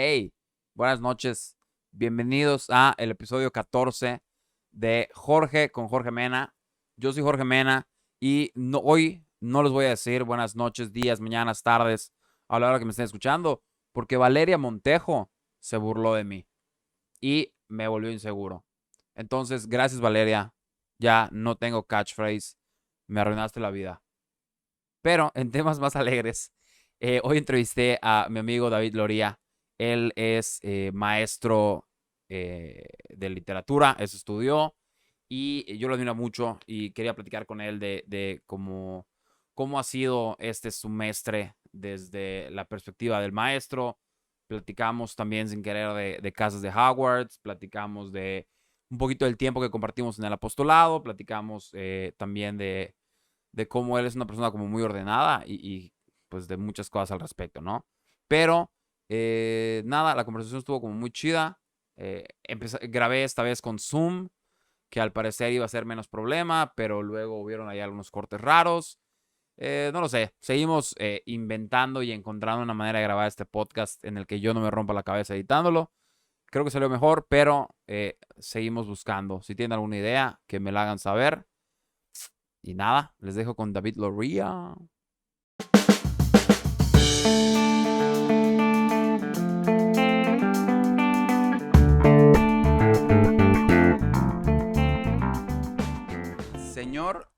Hey, buenas noches. Bienvenidos a el episodio 14 de Jorge con Jorge Mena. Yo soy Jorge Mena y hoy no les voy a decir buenas noches, días, mañanas, tardes, a la hora que me estén escuchando, porque Valeria Montejo se burló de mí y me volvió inseguro. Entonces, gracias Valeria, ya no tengo catchphrase, me arruinaste la vida. Pero en temas más alegres, hoy entrevisté a mi amigo David Loría. Él es maestro de literatura, eso estudió y yo lo admiro mucho y quería platicar con él de cómo ha sido este semestre desde la perspectiva del maestro. Platicamos también sin querer de casas de Hogwarts, platicamos de un poquito del tiempo que compartimos en el apostolado, platicamos también de cómo él es una persona como muy ordenada y pues de muchas cosas al respecto, ¿no? Pero nada, la conversación estuvo como muy chida. Grabé esta vez con Zoom, que al parecer iba a ser menos problema, pero luego hubieron ahí algunos cortes raros. No lo sé, seguimos inventando y encontrando una manera de grabar este podcast en el que yo no me rompa la cabeza editándolo. Creo que salió mejor, pero seguimos buscando. Si tienen alguna idea, que me la hagan saber. Y nada, les dejo con David Loría. Señor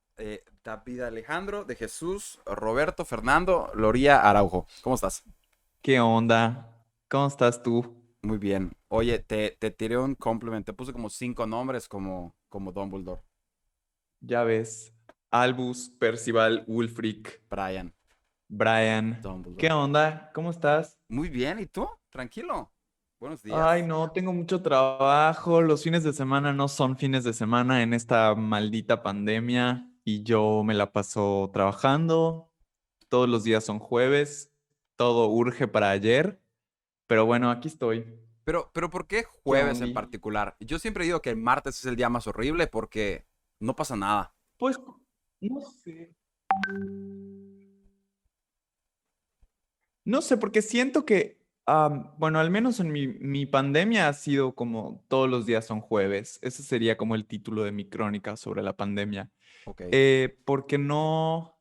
David Alejandro de Jesús Roberto Fernando Loría Araujo. ¿Cómo estás? ¿Qué onda? ¿Cómo estás tú? Muy bien. Oye, te tiré un compliment. Te puse como 5 nombres como Dumbledore. Ya ves, Albus, Percival, Wulfric, Brian. Brian. ¿Qué Dumbledore. onda? ¿Cómo estás? Muy bien. ¿Y tú? Tranquilo. Buenos Ay, días. no, tengo mucho trabajo. Los fines de semana no son fines de semana en esta maldita pandemia y yo me la paso trabajando. Todos los días son jueves. Todo urge para ayer. Pero bueno, aquí estoy. Pero ¿por qué ¿Qué jueves onda? en particular? Yo siempre digo que el martes es el día más horrible porque no pasa nada. Pues, no sé. No sé, porque siento que, bueno, al menos en mi pandemia ha sido como todos los días son jueves. Ese sería como el título de mi crónica sobre la pandemia. Ok. Porque no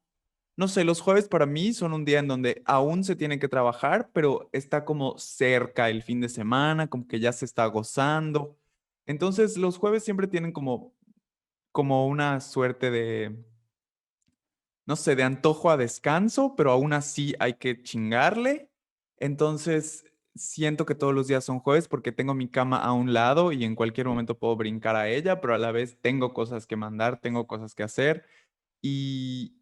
sé, los jueves para mí son un día en donde aún se tiene que trabajar, pero está como cerca el fin de semana, como que ya se está gozando. Entonces, los jueves siempre tienen como una suerte de no sé, de antojo a descanso, pero aún así hay que chingarle. Entonces, siento que todos los días son jueves porque tengo mi cama a un lado y en cualquier momento puedo brincar a ella, pero a la vez tengo cosas que mandar, tengo cosas que hacer. Y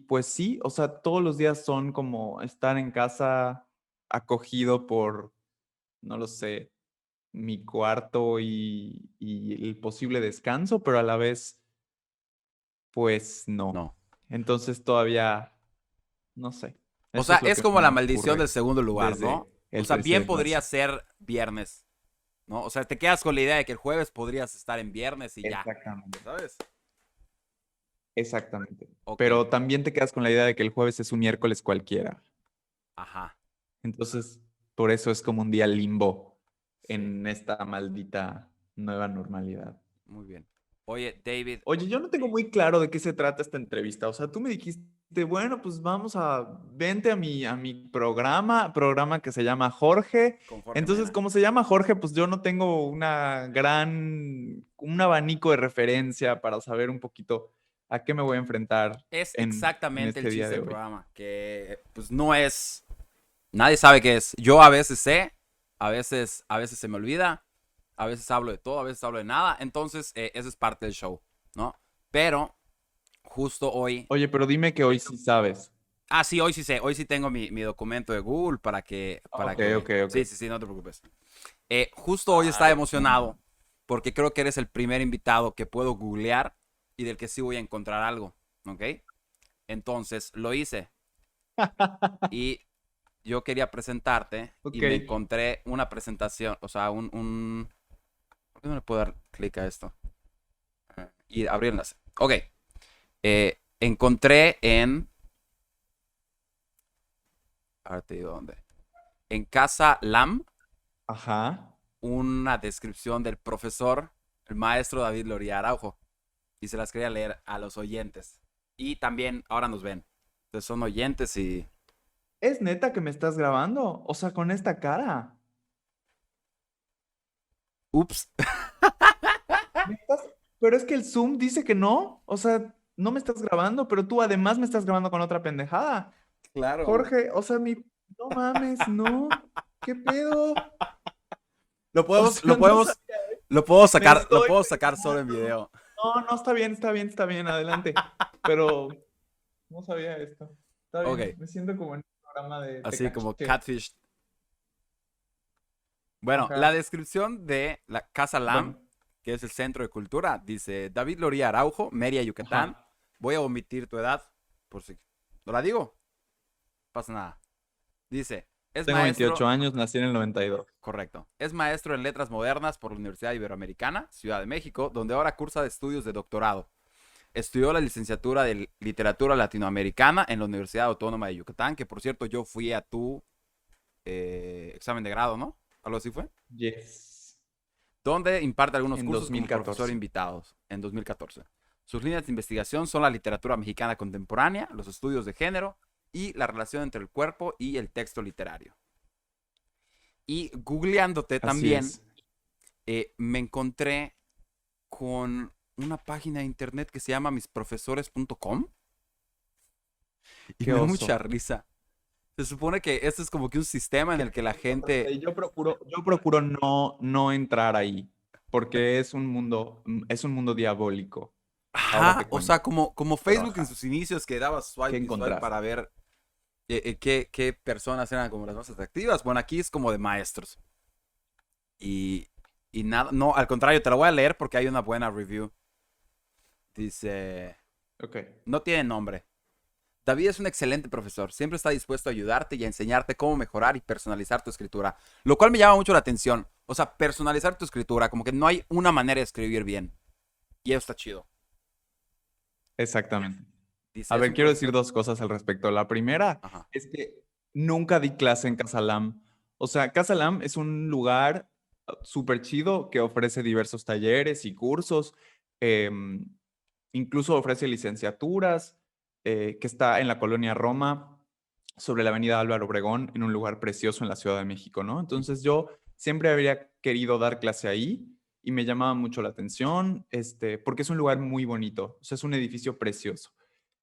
pues sí, o sea, todos los días son como estar en casa acogido por, no lo sé, mi cuarto y el posible descanso, pero a la vez, pues no. No. Entonces todavía no sé. O Eso sea, es lo es que como la me maldición ocurre del segundo lugar, ¿no? desde O el sea, tercer bien podría espacio. ser viernes, ¿no? O sea, te quedas con la idea de que el jueves podrías estar en viernes y ya, Exactamente. ¿sabes? Exactamente. Ok, Pero también te quedas con la idea de que el jueves es un miércoles cualquiera. ajá, Entonces, por eso es como un día limbo sí, en esta maldita nueva normalidad. muy bien. Oye, David, Oye, yo no tengo muy claro de qué se trata esta entrevista. O sea, tú me dijiste, bueno, pues vente a mi programa que se llama Jorge. con Jorge Entonces, Mena. como se llama Jorge, pues yo no tengo un abanico de referencia para saber un poquito a qué me voy a enfrentar Es en exactamente el este día chiste de del hoy. programa, que pues no es, nadie sabe qué es. Yo a veces sé, a veces se me olvida, a veces hablo de todo, a veces hablo de nada. Entonces, eso es parte del show, ¿no? Pero justo hoy. Oye, pero dime que hoy sí sabes. Ah, sí, hoy sí sé. Hoy sí tengo mi documento de Google para que, para Ok, que. ok, ok. Sí, sí, sí, no te preocupes. Justo hoy estaba Ay, qué emocionado onda. porque creo que eres el primer invitado que puedo googlear y del que sí voy a encontrar algo, ¿ok? Entonces lo hice y yo quería presentarte y Ok. me encontré una presentación, o sea, ¿por qué no le puedo dar clic a esto? Y abrir enlace. Ok. Encontré en. Ahora te digo dónde. En Casa Lam. Ajá. una descripción del profesor, el maestro David Loría Araujo. Y se las quería leer a los oyentes. Y también ahora nos ven. Entonces son oyentes y... ¿Es neta que me estás grabando? O sea, con esta cara. Ups. ¿Me estás- Pero es que el Zoom dice que no. O sea, no me estás grabando, pero tú además me estás grabando con otra pendejada. Claro. Jorge, o sea, mi... No mames, no. ¿Qué pedo? Lo O podemos, sea, lo no podemos, sabía. lo Me lo estoy puedo sacar solo en pegando. video. No, no, está bien, está bien, está bien, adelante. Pero no sabía esto. Está bien, Ok. me siento como en un programa de Te Así como Caché. Catfish. Bueno, la Ajá. descripción de la Casa Lam, Bueno, que es el centro de cultura, dice David Loría Araujo, Mérida, Yucatán. ajá. Voy a omitir tu edad, por si no la digo, pasa nada. Dice, es Tengo 28 maestro, años, nací en el 92. correcto, es maestro en letras modernas por la Universidad Iberoamericana, Ciudad de México, donde ahora cursa estudios de doctorado. Estudió la licenciatura de literatura latinoamericana en la Universidad Autónoma de Yucatán, que por cierto yo fui a tu examen de grado, ¿no? Algo así fue. Yes. Donde imparte algunos En cursos como profesor 2014. invitado en 2014. Sus líneas de investigación son la literatura mexicana contemporánea, los estudios de género y la relación entre el cuerpo y el texto literario. Y googleándote Así también, es. me encontré con una página de internet que se llama misprofesores.com y Qué me da mucha oso. risa. Se supone que este es como que un sistema en ¿Qué el que la encontraste? gente... Yo procuro no entrar ahí, porque es un mundo diabólico. Ahora Ajá, te o sea, cuento. como Pero Facebook en ajá, sus inicios que daba ¿qué swipe y swipe para encontraste? ver qué personas eran como las más atractivas. Bueno, aquí es como de maestros. Y, y nada, no, al contrario, te lo voy a leer porque hay una buena review. Dice, Ok. no tiene nombre. David es un excelente profesor, siempre está dispuesto a ayudarte y a enseñarte cómo mejorar y personalizar tu escritura, lo cual me llama mucho la atención. O sea, personalizar tu escritura, como que no hay una manera de escribir bien. Y eso está chido. Exactamente. Dice, A es ver, un quiero decir profesor... dos cosas al respecto. La primera Ajá. es que nunca di clase en Casalam. O sea, Casalam es un lugar súper chido que ofrece diversos talleres y cursos. em, Incluso ofrece licenciaturas, que está en la colonia Roma, sobre la avenida Álvaro Obregón, en un lugar precioso en la Ciudad de México, ¿no? Entonces yo siempre habría querido dar clase ahí y me llamaba mucho la atención, porque es un lugar muy bonito, o sea, es un edificio precioso.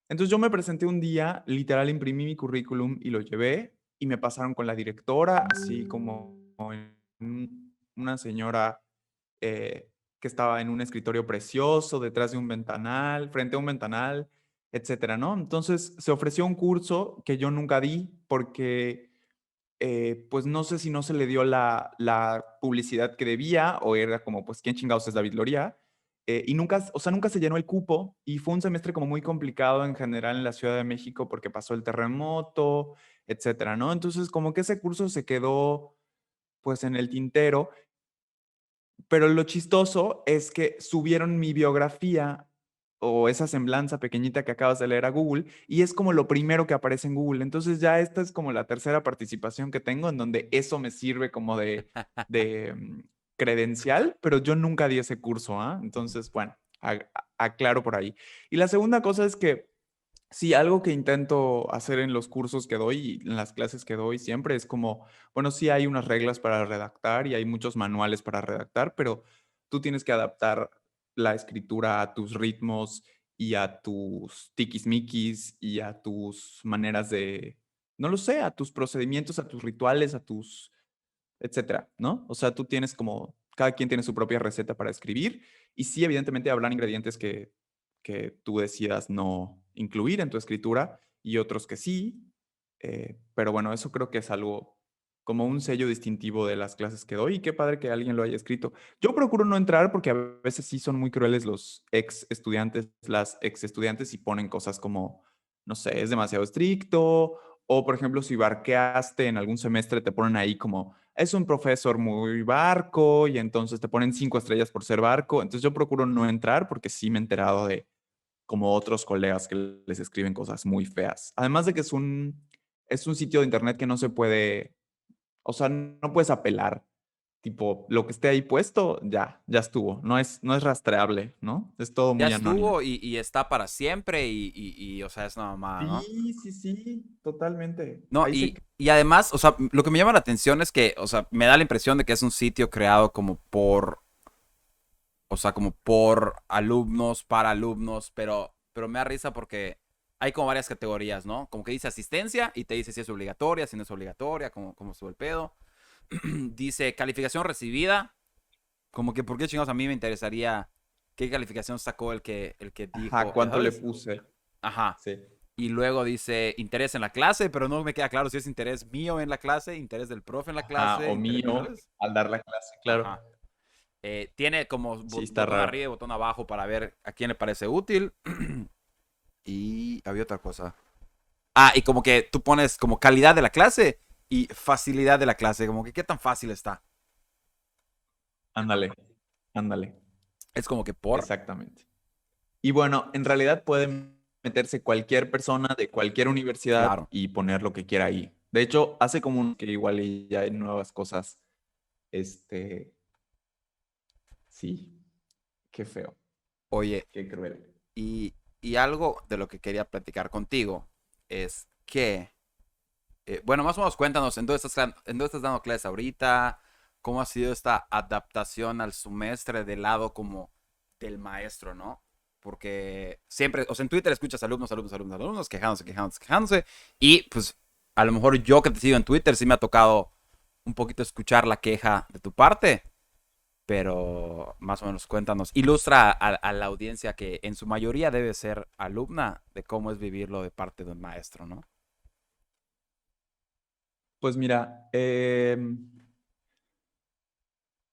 Entonces yo me presenté un día, literal imprimí mi currículum y lo llevé y me pasaron con la directora, así como una señora que estaba en un escritorio precioso, detrás de un ventanal, frente a un ventanal, etcétera, ¿no? Entonces se ofreció un curso que yo nunca di porque, pues no sé si no se le dio la publicidad que debía o era como, pues, ¿quién chingados es David Loría? Y nunca, o sea, nunca se llenó el cupo y fue un semestre como muy complicado en general en la Ciudad de México porque pasó el terremoto, etcétera, ¿no? Entonces, como que ese curso se quedó, pues, en el tintero, pero lo chistoso es que subieron mi biografía o esa semblanza pequeñita que acabas de leer a Google y es como lo primero que aparece en Google. Entonces ya esta es como la tercera participación que tengo en donde eso me sirve como de credencial, pero yo nunca di ese curso, ¿ah? Entonces, bueno, aclaro por ahí. Y la segunda cosa es que sí, algo que intento hacer en los cursos que doy y en las clases que doy siempre es como, bueno, sí hay unas reglas para redactar y hay muchos manuales para redactar, pero tú tienes que adaptar la escritura a tus ritmos y a tus tiquismiquis y a tus maneras de, no lo sé, a tus procedimientos, a tus rituales, a tus, etcétera, ¿no? O sea, tú tienes como, cada quien tiene su propia receta para escribir y sí, evidentemente habrán ingredientes que tú decidas no incluir en tu escritura y otros que sí, pero bueno, eso creo que es algo como un sello distintivo de las clases que doy y qué padre que alguien lo haya escrito. Yo procuro no entrar porque a veces sí son muy crueles los ex estudiantes, las ex estudiantes y ponen cosas como, no sé, es demasiado estricto o por ejemplo si barqueaste en algún semestre te ponen ahí como es un profesor muy barco y entonces te ponen 5 estrellas por ser barco. Entonces yo procuro no entrar porque sí me he enterado de como otros colegas que les escriben cosas muy feas. Además de que es un sitio de internet que no se puede, o sea, no puedes apelar. tipo, lo que esté ahí puesto, ya estuvo. No es rastreable, ¿no? Es todo Ya muy anónimo. estuvo y está para siempre o sea, es una mamada, ¿no? Sí, sí, sí, totalmente. No, Ahí se... y además, o sea, lo que me llama la atención es que, o sea, me da la impresión de que es un sitio creado como por, o sea, como por alumnos, para alumnos, pero me da risa porque hay como varias categorías, ¿no? Como que dice asistencia y te dice si es obligatoria, si no es obligatoria, cómo estuvo el pedo. Dice calificación recibida, como que por qué chingados a mí me interesaría qué calificación sacó el que Ajá, dijo, ¿ya ¿cuánto le sabes? puse? Ajá. Sí. Y luego dice interés en la clase, pero no me queda claro si es interés mío en la clase, interés del profe en la Ajá, clase, o interés, mío, ¿sabes? al dar la clase, claro. Ajá. Tiene como Sí, está botón raro. arriba y botón abajo para ver a quién le parece útil. Y había otra cosa. Ah, y como que tú pones como calidad de la clase y facilidad de la clase, como que qué tan fácil está. Ándale, ándale, Es como que por. exactamente. Y bueno, en realidad puede meterse cualquier persona de cualquier universidad Claro. y poner lo que quiera ahí. De hecho, hace como que igual y ya hay nuevas cosas. Este, sí, qué feo, Oye, qué cruel. y, y algo de lo que quería platicar contigo es que, bueno, más o menos cuéntanos, ¿en dónde estás dando clases ahorita? ¿Cómo ha sido esta adaptación al semestre del lado como del maestro, ¿no? Porque siempre, o sea, en Twitter escuchas alumnos quejándose, y pues a lo mejor yo que te sigo en Twitter sí me ha tocado un poquito escuchar la queja de tu parte, pero más o menos cuéntanos, ilustra a la audiencia que en su mayoría debe ser alumna de cómo es vivirlo de parte de un maestro, ¿no? Pues mira,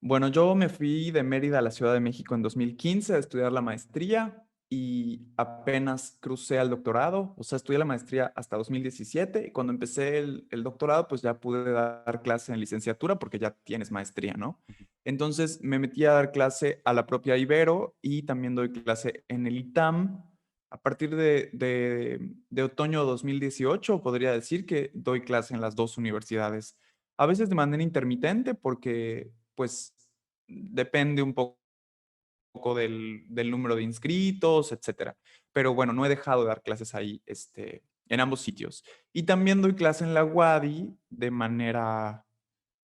bueno, yo me fui de Mérida a la Ciudad de México en 2015 a estudiar la maestría y apenas crucé al doctorado, o sea, estudié la maestría hasta 2017 y cuando empecé el doctorado, pues ya pude dar clase en licenciatura porque ya tienes maestría, ¿no? Entonces me metí a dar clase a la propia Ibero y también doy clase en el ITAM. A partir de otoño 2018, podría decir que doy clase en las dos universidades. A veces de manera intermitente porque pues depende un poco del número de inscritos, etcétera. Pero bueno, no he dejado de dar clases ahí, en ambos sitios. Y también doy clase en la UADY de manera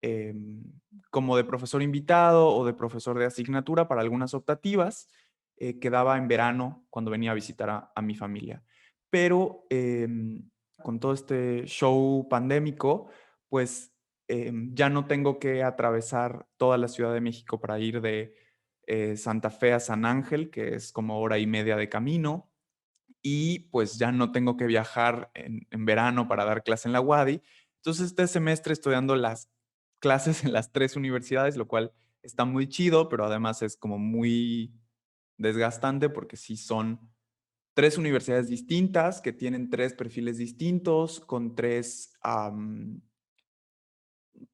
em, como de profesor invitado o de profesor de asignatura para algunas optativas que daba en verano cuando venía a visitar a mi familia. Pero con todo este show pandémico, pues ya no tengo que atravesar toda la Ciudad de México para ir de Santa Fe a San Ángel, que es como hora y media de camino, y pues ya no tengo que viajar en verano para dar clase en la UADY. Entonces este semestre estoy dando las clases en las tres universidades, lo cual está muy chido, pero además es como muy desgastante porque sí son tres universidades distintas que tienen tres perfiles distintos, con tres,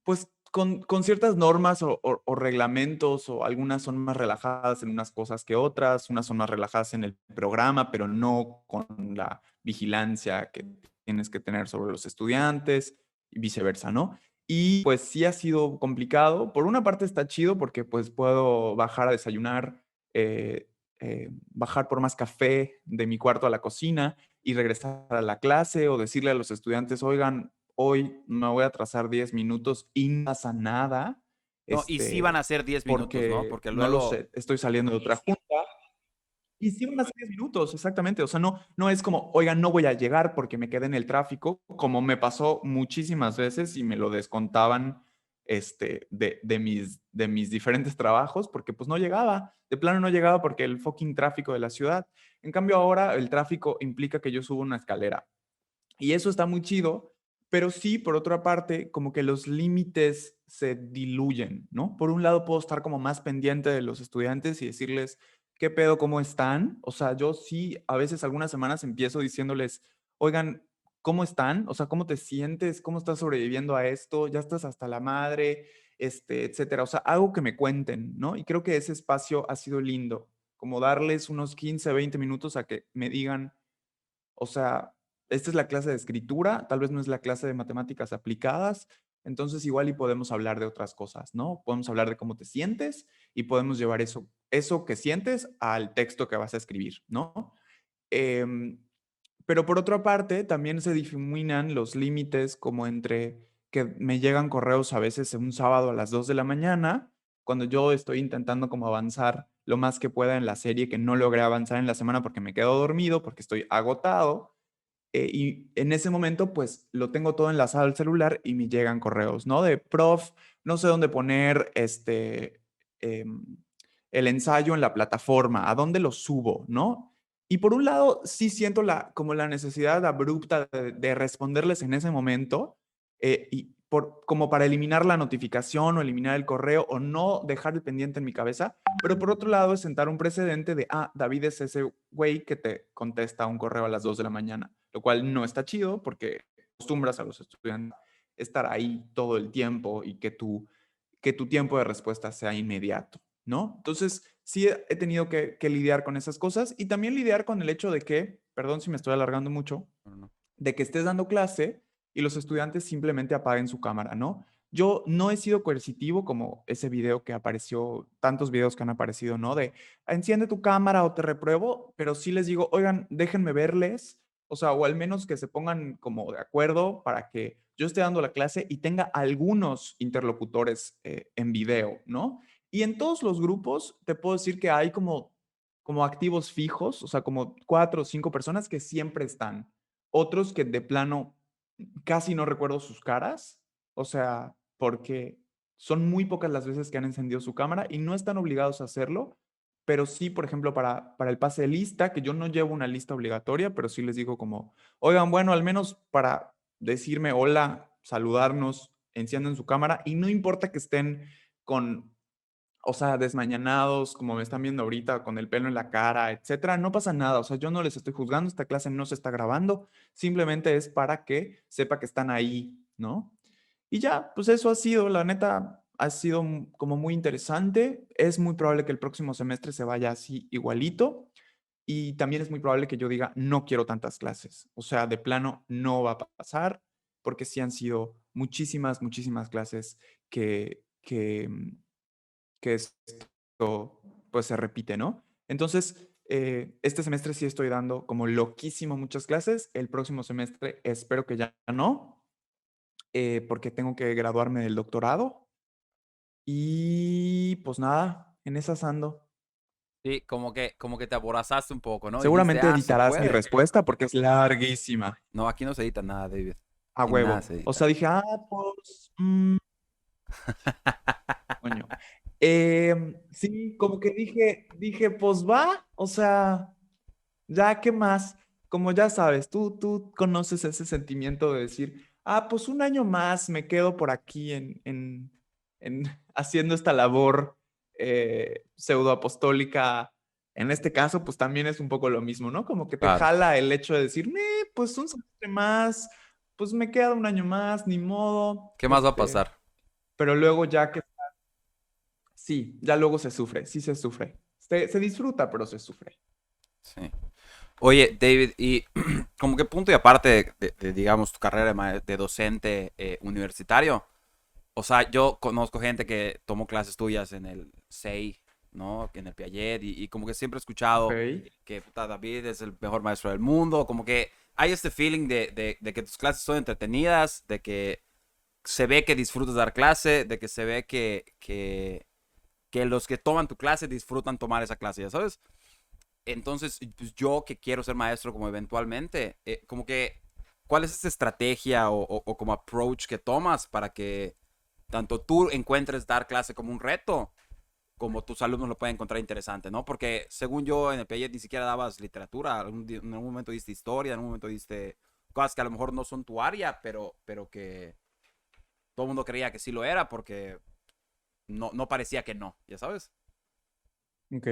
pues con ciertas normas o reglamentos, o algunas son más relajadas en unas cosas que otras, unas son más relajadas en el programa, pero no con la vigilancia que tienes que tener sobre los estudiantes y viceversa, ¿no? Y pues sí ha sido complicado. Por una parte está chido porque pues puedo bajar a desayunar, bajar por más café de mi cuarto a la cocina y regresar a la clase o decirle a los estudiantes, oigan, hoy me voy a atrasar 10 minutos y no pasa nada, No, y sí van a ser 10 minutos, ¿no? porque Porque no lo luego, sé, estoy saliendo de otra junta. Y sí van a ser 10 minutos, exactamente. O sea, no es como, oigan, no voy a llegar porque me quedé en el tráfico, como me pasó muchísimas veces y me lo descontaban de mis diferentes trabajos, porque pues no llegaba, de plano no llegaba porque el fucking tráfico de la ciudad. En cambio ahora el tráfico implica que yo subo una escalera. Y eso está muy chido, pero sí, por otra parte, como que los límites se diluyen, ¿no? Por un lado puedo estar como más pendiente de los estudiantes y decirles, ¿qué pedo? ¿Cómo están? O sea, yo sí, a veces algunas semanas empiezo diciéndoles, oigan, ¿cómo están? O sea, ¿cómo te sientes? ¿Cómo estás sobreviviendo a esto? ¿Ya estás hasta la madre? Etcétera. O sea, algo que me cuenten, ¿no? Y creo que ese espacio ha sido lindo, como darles unos 15, 20 minutos a que me digan, o sea, esta es la clase de escritura, tal vez no es la clase de matemáticas aplicadas, Entonces igual y podemos hablar de otras cosas, ¿no? Podemos hablar de cómo te sientes y podemos llevar eso que sientes al texto que vas a escribir, ¿no? Em, pero por otra parte, también se difuminan los límites como entre que me llegan correos a veces un sábado a las 2 de la mañana, cuando yo estoy intentando como avanzar lo más que pueda en la serie, que no logré avanzar en la semana porque me quedo dormido, porque estoy agotado. Y en ese momento, pues lo tengo todo enlazado al celular y me llegan correos, ¿no? De prof, no sé dónde poner em, el ensayo en la plataforma, a dónde lo subo, ¿no? Y por un lado, sí siento como la necesidad abrupta de responderles en ese momento, como para eliminar la notificación o eliminar el correo o no dejar el pendiente en mi cabeza. Pero por otro lado, es sentar un precedente de, David es ese güey que te contesta un correo a las 2 de la mañana, lo cual no está chido porque acostumbras a los estudiantes a estar ahí todo el tiempo y que tu tiempo de respuesta sea inmediato, ¿no? Entonces, sí he tenido que lidiar con esas cosas y también lidiar con el hecho de que, perdón si me estoy alargando mucho, No, no. de que estés dando clase y los estudiantes simplemente apaguen su cámara, ¿no? Yo no he sido coercitivo como ese video que apareció, tantos videos que han aparecido, ¿no? De enciende tu cámara o te repruebo, pero sí les digo, oigan, déjenme verles, o sea, o al menos que se pongan como de acuerdo para que yo esté dando la clase y tenga algunos interlocutores en video, ¿no? Y en todos los grupos te puedo decir que hay como activos fijos, o sea, como 4 o 5 personas que siempre están. Otros que de plano casi no recuerdo sus caras, o sea, porque son muy pocas las veces que han encendido su cámara y no están obligados a hacerlo, pero sí, por ejemplo, para el pase de lista, que yo no llevo una lista obligatoria, pero sí les digo como, oigan, bueno, al menos para decirme hola, saludarnos, encienden su cámara y no importa que estén con, o sea, desmañanados, como me están viendo ahorita, con el pelo en la cara, etcétera, no pasa nada. O sea, yo no les estoy juzgando, esta clase no se está grabando, simplemente es para que sepa que están ahí, ¿no? Y ya, pues eso ha sido, la neta, ha sido como muy interesante. Es muy probable que el próximo semestre se vaya así igualito. Y también es muy probable que yo diga, no quiero tantas clases. O sea, de plano no va a pasar, porque sí han sido muchísimas, muchísimas clases que esto pues se repite, ¿no? Entonces, este semestre sí estoy dando como loquísimo muchas clases, el próximo semestre espero que ya no, porque tengo que graduarme del doctorado y pues nada, en esas ando. Sí, como que te aborazaste un poco, ¿no? Dijiste, Seguramente se editarás mi puede. respuesta porque es larguísima, No, aquí no se edita nada, David. a Aquí nada huevo. se O sea, edita. dije, pues, coño. Sí, como que dije, pues va, o sea, ya, ¿qué más? Como ya sabes, tú conoces ese sentimiento de decir, pues un año más me quedo por aquí en haciendo esta labor pseudoapostólica. En este caso, pues también es un poco lo mismo, ¿no? Como que te Claro. jala el hecho de decir, pues un semestre más, pues me queda un año más, ni modo. ¿Qué más va a pasar? Pero luego ya que, sí, ya luego se sufre, sí se sufre. Se disfruta, pero se sufre. Sí. Oye, David, y como que punto y aparte digamos, tu carrera de docente universitario, o sea, yo conozco gente que tomó clases tuyas en el SEI, ¿no? En el Piaget, y como que siempre he Ok. escuchado que puta, David es el mejor maestro del mundo, como que hay este feeling de que tus clases son entretenidas, de que se ve que disfrutas dar clase, de que se ve que los que toman tu clase disfrutan tomar esa clase, ¿ya sabes? Entonces, pues yo que quiero ser maestro como eventualmente, como que, ¿cuál es esa estrategia o como approach que tomas para que tanto tú encuentres dar clase como un reto, como tus alumnos lo pueden encontrar interesante, ¿no? Porque según yo en el Piaget ni siquiera dabas literatura, en algún momento diste historia, en algún momento diste cosas que a lo mejor no son tu área, pero que todo el mundo creía que sí lo era porque no parecía que no, ¿ya sabes? Ok.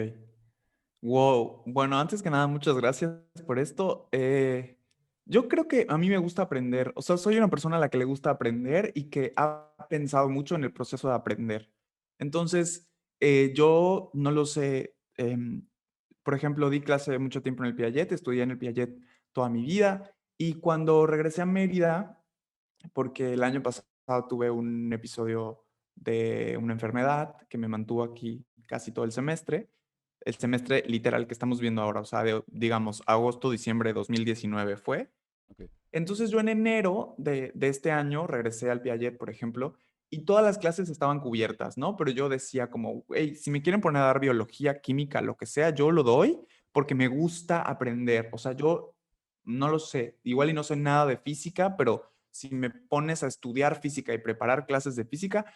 Wow. Bueno, antes que nada, muchas gracias por esto. Yo creo que a mí me gusta aprender. O sea, soy una persona a la que le gusta aprender y que ha pensado mucho en el proceso de aprender. Entonces, yo no lo sé. Por ejemplo, di clase mucho tiempo en el Piaget, estudié en el Piaget toda mi vida y cuando regresé a Mérida, porque el año pasado pasado tuve un episodio de una enfermedad que me mantuvo aquí casi todo el semestre literal que estamos viendo ahora, o sea, digamos, agosto, diciembre de 2019 fue. Ok. Entonces yo en enero de este año regresé al Piaget, por ejemplo, y todas las clases estaban cubiertas, ¿no? Pero yo decía como, hey, si me quieren poner a dar biología, química, lo que sea, yo lo doy porque me gusta aprender. O sea, yo no lo sé, igual y no sé nada de física, pero si me pones a estudiar física y preparar clases de física,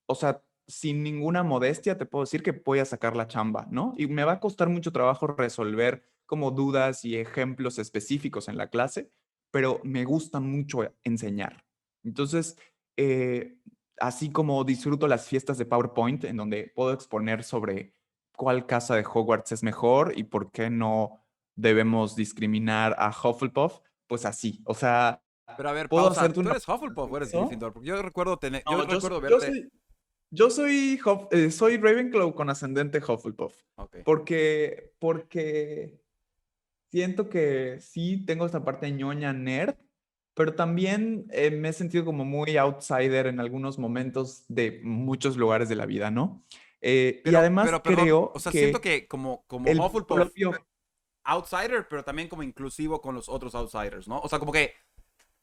o sea, sin ninguna modestia te puedo decir que voy a sacar la chamba, ¿no? Y me va a costar mucho trabajo resolver como dudas y ejemplos específicos en la clase, pero me gusta mucho enseñar. Entonces, eh, así como disfruto las fiestas de PowerPoint, en donde puedo exponer sobre cuál casa de Hogwarts es mejor y por qué no debemos discriminar a Hufflepuff, pues así, o sea, Pero a ver, puedo pausa. hacerte ¿Tú una eres Hufflepuff o eres presentación. Gryffindor? Porque yo recuerdo yo No, recuerdo yo verte. soy, soy Ravenclaw con ascendente Hufflepuff, Ok. porque siento que sí tengo esta parte ñoña nerd, pero también me he sentido como muy outsider en algunos momentos de muchos lugares de la vida, ¿no? Y además Pero, perdón, o creo sea, siento que que como el Hufflepuff, propio, outsider, pero también como inclusivo con los otros outsiders, ¿no? O sea, como que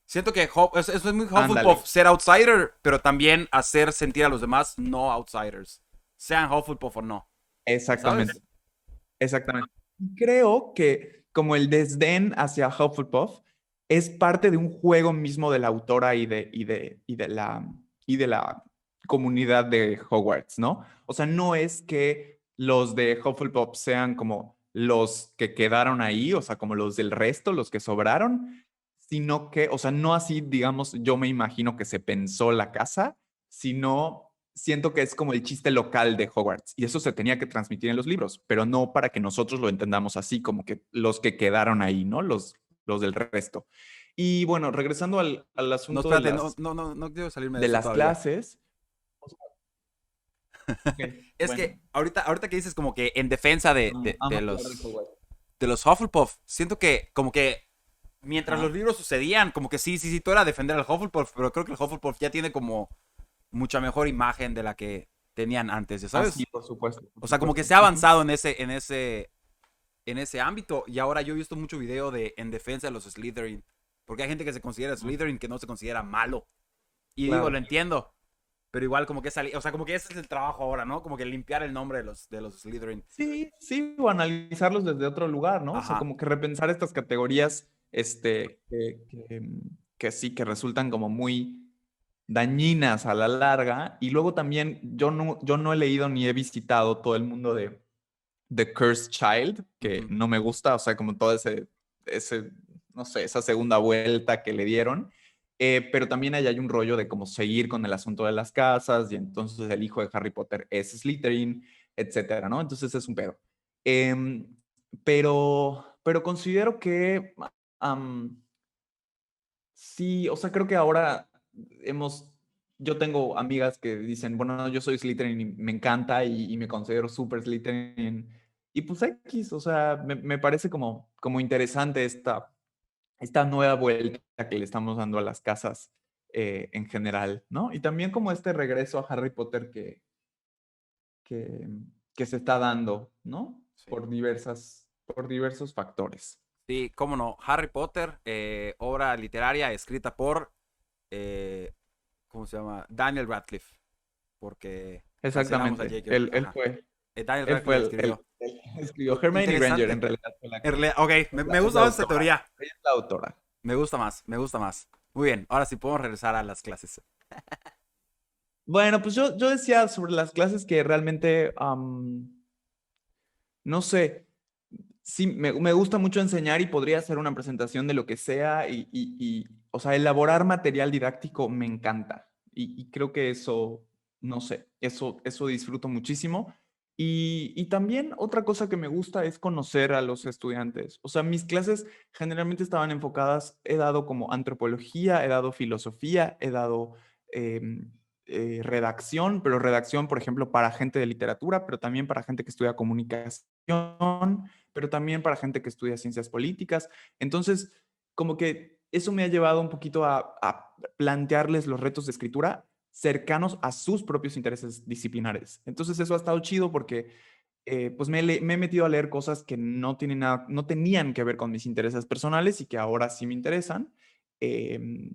siento que eso es muy Hufflepuff ándale, ser outsider, pero también hacer sentir a los demás no outsiders. Sean Hufflepuff o no, exactamente, ¿sabes? exactamente. Y creo que como el desdén hacia Hufflepuff es parte de un juego mismo de la autora y de la comunidad de Hogwarts, ¿no? O sea, no es que los de Hufflepuff sean como los que quedaron ahí, o sea, como los del resto, los que sobraron, sino que, o sea, no así, digamos, yo me imagino que se pensó la casa, sino siento que es como el chiste local de Hogwarts y eso se tenía que transmitir en los libros, pero no para que nosotros lo entendamos así, como que los que quedaron ahí, ¿no? Los del resto. Y bueno, regresando al No, asunto espérate, no quiero salirme de de esto las todavía. clases. Ok, Es bueno, que ahorita que dices como que en defensa vamos a hablar de Hogwarts. de los Hufflepuff, siento que como que mientras los Ajá. libros sucedían, como que sí, tú era defender al Hufflepuff, pero creo que el Hufflepuff ya tiene como mucha mejor imagen de la que tenían antes, ¿ya Ah, sí, sabes? por supuesto, por O sea, como que supuesto. se ha Ujú. avanzado en ese ámbito y ahora yo he visto mucho video de en defensa de los Slytherin, porque hay gente que se considera Ah, Slytherin que no se considera malo. Y digo, lo claro. entiendo, pero igual como que o sea, como que ese es el trabajo ahora, ¿no? Como que limpiar el nombre de los Slytherin. Sí, sí, o analizarlos desde otro lugar, ¿no? O sea, Ajá. como que repensar estas categorías, que sí, que resultan como muy dañinas a la larga. Y luego también, yo no he leído ni he visitado todo el mundo de The Cursed Child, que Ujú. no me gusta, o sea, como todo ese, no sé, esa segunda vuelta que le dieron. Pero también ahí hay un rollo de cómo seguir con el asunto de las casas, y entonces el hijo de Harry Potter es Slytherin, etcétera, ¿no? Entonces es un pedo. Em, pero considero que sí, o sea, creo que ahora yo tengo amigas que dicen, bueno, yo soy Slytherin y me encanta y me considero súper Slytherin. Y pues X, o sea, me parece como interesante esta nueva vuelta que le estamos dando a las casas en general, ¿no? Y también como este regreso a Harry Potter que, que se está dando, ¿no? Sí. por diversos factores. Sí, cómo no. Harry Potter, obra literaria escrita por, eh, ¿cómo se llama? Daniel Radcliffe, porque cancelamos a Exactamente, J.K. él, él Ajá. fue, Daniel él Radcliffe fue la el escribió. escribió Hermione Granger, en Interesante. realidad fue Ok, me es gusta la más esta autora. teoría. Ella es la autora. Me gusta más, me gusta más. Muy bien, ahora sí podemos regresar a las clases. Bueno, pues yo decía sobre las clases que realmente, no sé, sí, me gusta mucho enseñar y podría hacer una presentación de lo que sea o sea, elaborar material didáctico me encanta y creo que eso, no sé, eso disfruto muchísimo. Y también otra cosa que me gusta es conocer a los estudiantes. O sea, mis clases generalmente estaban enfocadas, he dado como antropología, he dado filosofía, he dado em, redacción, pero redacción, por ejemplo, para gente de literatura, pero también para gente que estudia comunicación, pero también para gente que estudia ciencias políticas. Entonces, como que eso me ha llevado un poquito a plantearles los retos de escritura cercanos a sus propios intereses disciplinares. Entonces eso ha estado chido porque pues me he metido a leer cosas que no, tienen nada, no tenían que ver con mis intereses personales y que ahora sí me interesan. Em,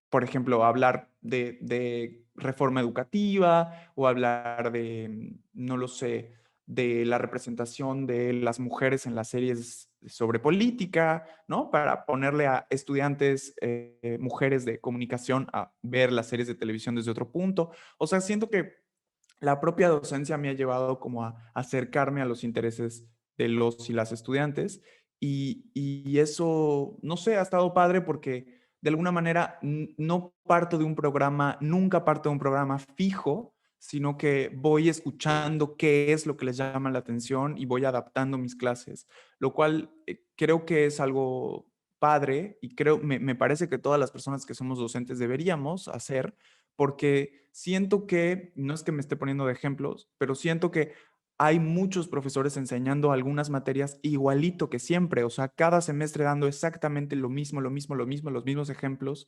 por ejemplo, hablar de reforma educativa o hablar de, no lo sé, de la representación de las mujeres en las series sobre política, ¿no? Para ponerle a estudiantes, mujeres de comunicación a ver las series de televisión desde otro punto. O sea, siento que la propia docencia me ha llevado como a acercarme a los intereses de los y las estudiantes y eso, no sé, ha estado padre porque de alguna manera no parto de un programa, nunca parto de un programa fijo, sino que voy escuchando qué es lo que les llama la atención y voy adaptando mis clases, lo cual creo que es algo padre y creo, me parece que todas las personas que somos docentes deberíamos hacer porque siento que, no es que me esté poniendo de ejemplos, pero siento que hay muchos profesores enseñando algunas materias igualito que siempre, o sea, cada semestre dando exactamente lo mismo, lo mismo, lo mismo, los mismos ejemplos.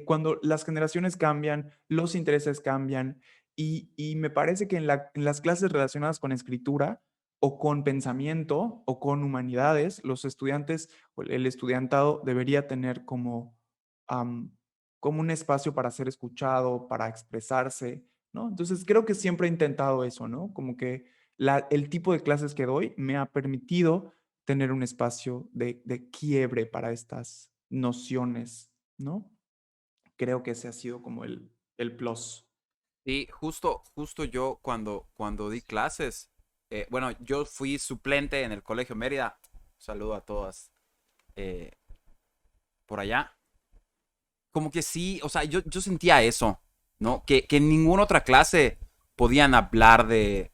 Cuando las generaciones cambian, los intereses cambian y me parece que en las clases relacionadas con escritura o con pensamiento o con humanidades, los estudiantes o el estudiantado debería tener como como un espacio para ser escuchado, para expresarse, ¿no? Entonces creo que siempre he intentado eso, ¿no? Como que el tipo de clases que doy me ha permitido tener un espacio de quiebre para estas nociones, ¿no? Creo que ese ha sido como el plus. Sí, justo yo cuando di clases, bueno, yo fui suplente en el Colegio Mérida. Saludo a todas eh, por allá. Como que sí, o sea, yo sentía eso, ¿no? Que en ninguna otra clase podían hablar de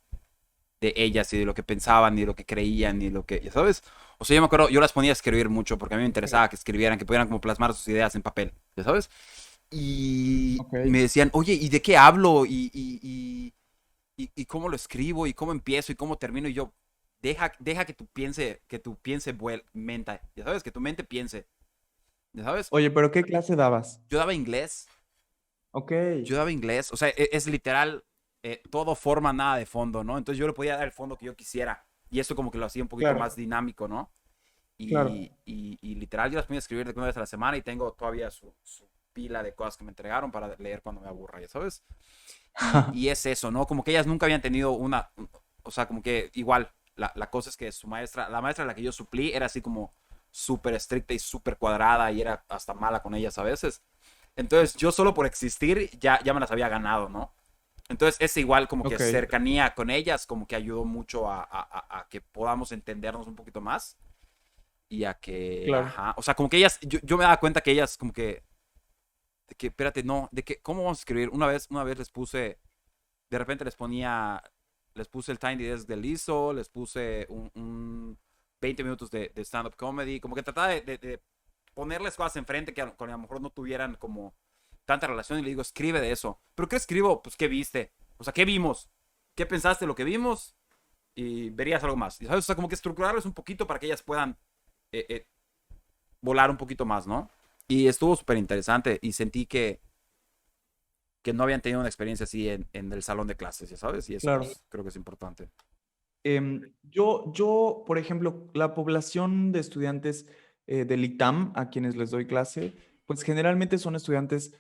ellas y de lo que pensaban, ni de lo que creían, ni de lo que, ¿ya sabes? O sea, yo me acuerdo, yo las ponía a escribir mucho porque a mí me interesaba que escribieran, que pudieran como plasmar sus ideas en papel, ¿ya sabes? Y Ok. me decían, oye, ¿y de qué hablo? ¿Y cómo lo escribo? ¿Y cómo empiezo? ¿Y cómo termino? Y yo, deja que tu piense menta, ¿ya sabes? Que tu mente piense, ¿ya sabes? Oye, pero ¿qué clase dabas? Yo daba inglés. Ok, Yo daba inglés, o sea, es literal, todo forma, nada de fondo, ¿no? Entonces yo le podía dar el fondo que yo quisiera y eso como que lo hacía un poquito más claro, dinámico, ¿no? claro. Y literal yo las ponía a escribir de una vez a la semana y tengo todavía su pila de cosas que me entregaron para leer cuando me aburra, ¿ya sabes? Y es eso, ¿no? Como que ellas nunca habían tenido o sea, como que igual, la cosa es que la maestra a la que yo suplí era así como súper estricta y súper cuadrada y era hasta mala con ellas a veces. Entonces yo solo por existir ya me las había ganado, ¿no? Entonces es igual como que Ok, cercanía con ellas, como que ayudó mucho a que podamos entendernos un poquito más y a que, claro. ajá, o sea, como que ellas, yo me daba cuenta que ellas como que, de que, espérate, no, de que, ¿cómo vamos a escribir? Una vez les puse, de repente les puse el Tiny Desk de Lizzo, les puse un 20 minutos de stand-up comedy, como que trataba de ponerles cosas enfrente que a lo mejor no tuvieran como tanta relación y le digo, escribe de eso. ¿Pero qué escribo? Pues, ¿qué viste? O sea, ¿qué vimos? ¿Qué pensaste de lo que vimos? Y verías algo más. ¿Sabes? O sea, como que estructurarles un poquito para que ellas puedan eh, eh, volar un poquito más, ¿no? Y estuvo súper interesante y sentí que no habían tenido una experiencia así en el salón de clases, ¿ya sabes? Y eso Claro. pues creo que es importante. Por ejemplo, la población de estudiantes del ITAM a quienes les doy clase, pues generalmente son estudiantes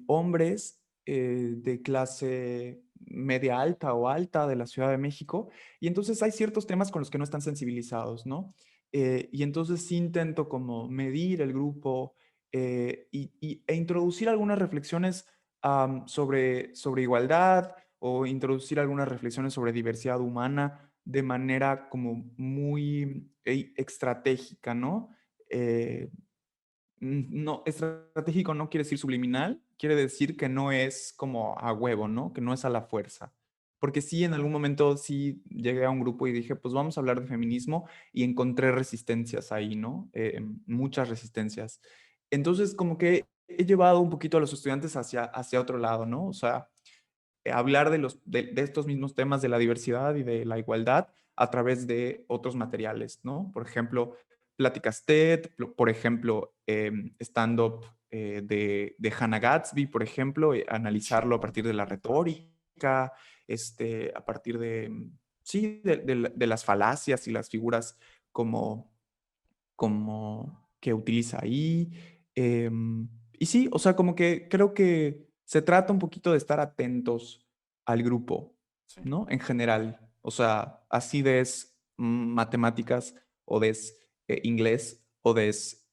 hombres de clase media alta o alta de la Ciudad de México, y entonces hay ciertos temas con los que no están sensibilizados, ¿no? Y entonces sí intento como medir el grupo e introducir algunas reflexiones sobre igualdad o introducir algunas reflexiones sobre diversidad humana de manera como muy estratégica, ¿no? Eh, no, estratégico no quiere decir subliminal, quiere decir que no es como a huevo, ¿no? Que no es a la fuerza. Porque sí, en algún momento sí llegué a un grupo y dije, pues vamos a hablar de feminismo y encontré resistencias ahí, ¿no? Muchas resistencias. Entonces, como que he llevado un poquito a los estudiantes hacia otro lado, ¿no? O sea, hablar de estos mismos temas de la diversidad y de la igualdad a través de otros materiales, ¿no? Por ejemplo, pláticas TED, por ejemplo, stand-up de Hannah Gatsby, por ejemplo, analizarlo a Chingón. partir de la retórica, a partir sí, de las falacias y las figuras como, como que utiliza ahí. Y sí, o sea, como que creo que se trata un poquito de estar atentos al grupo, Sí. ¿no? En general. O sea, así des matemáticas o des inglés o des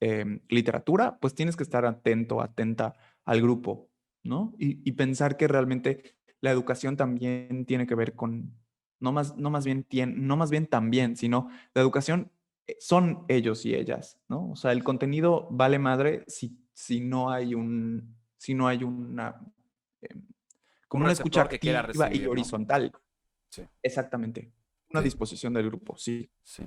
literatura, pues tienes que estar atento, atenta al grupo, ¿no? Y pensar que realmente la educación también tiene que ver con, no más bien también, sino la educación son ellos y ellas, ¿no? O sea, el contenido vale madre si no hay si no hay una, eh, Un como una escucha receptor que quiera activa y recibir, ¿no? horizontal. Sí, Exactamente. Una sí, disposición del grupo, sí. sí.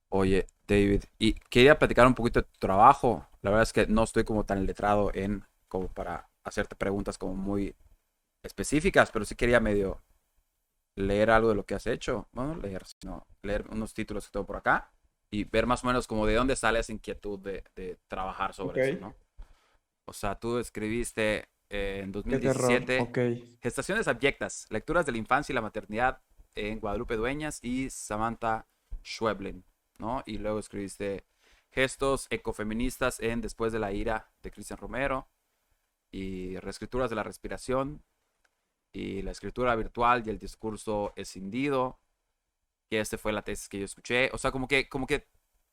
Oye, David, y quería platicar un poquito de tu trabajo. La verdad es que no estoy como tan letrado en como para hacerte preguntas como muy específicas, pero sí quería medio leer algo de lo que has hecho. Bueno, no leer, sino leer unos títulos que tengo por acá y ver más o menos como de dónde sale esa inquietud de trabajar Ok. sobre eso, ¿no? O sea, tú escribiste en Qué terror, 2017 ok. Gestaciones abyectas, lecturas de la infancia y la maternidad en Guadalupe Dueñas y Samantha Schweblin, ¿no? Y luego escribiste Gestos ecofeministas en Después de la ira de Cristian Romero y Reescrituras de la respiración y la escritura virtual y el discurso escindido, que este fue la tesis que yo escuché. O sea, como que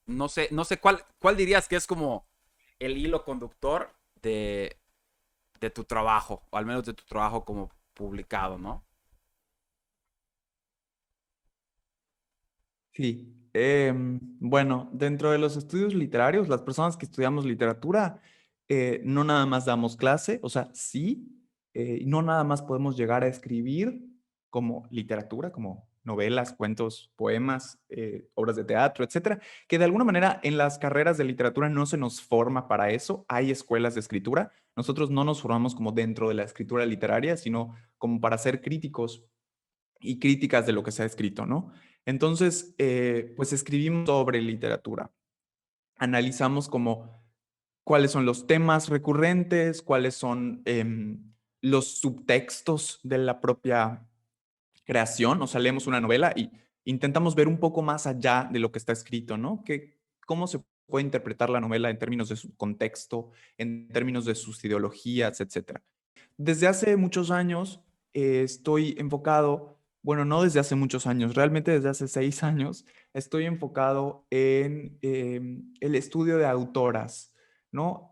no sé cuál dirías que es como el hilo conductor de tu trabajo, o al menos de tu trabajo como publicado, ¿no? Sí. Bueno, dentro de los estudios literarios, las personas que estudiamos literatura, no nada más damos clase, o sea, sí, no nada más podemos llegar a escribir como literatura, como novelas, cuentos, poemas, obras de teatro, etcétera, que de alguna manera en las carreras de literatura no se nos forma para eso. Hay escuelas de escritura. Nosotros no nos formamos como dentro de la escritura literaria, sino como para ser críticos y críticas de lo que se ha escrito, ¿no? Entonces, pues escribimos sobre literatura, analizamos como cuáles son los temas recurrentes, cuáles son los subtextos de la propia creación, o sea, leemos una novela y intentamos ver un poco más allá de lo que está escrito, ¿no? ¿Cómo se puede interpretar la novela en términos de su contexto, en términos de sus ideologías, etcétera? Desde hace muchos años estoy enfocado, bueno, no desde hace muchos años, realmente desde hace 6 años, estoy enfocado en el estudio de autoras, ¿no?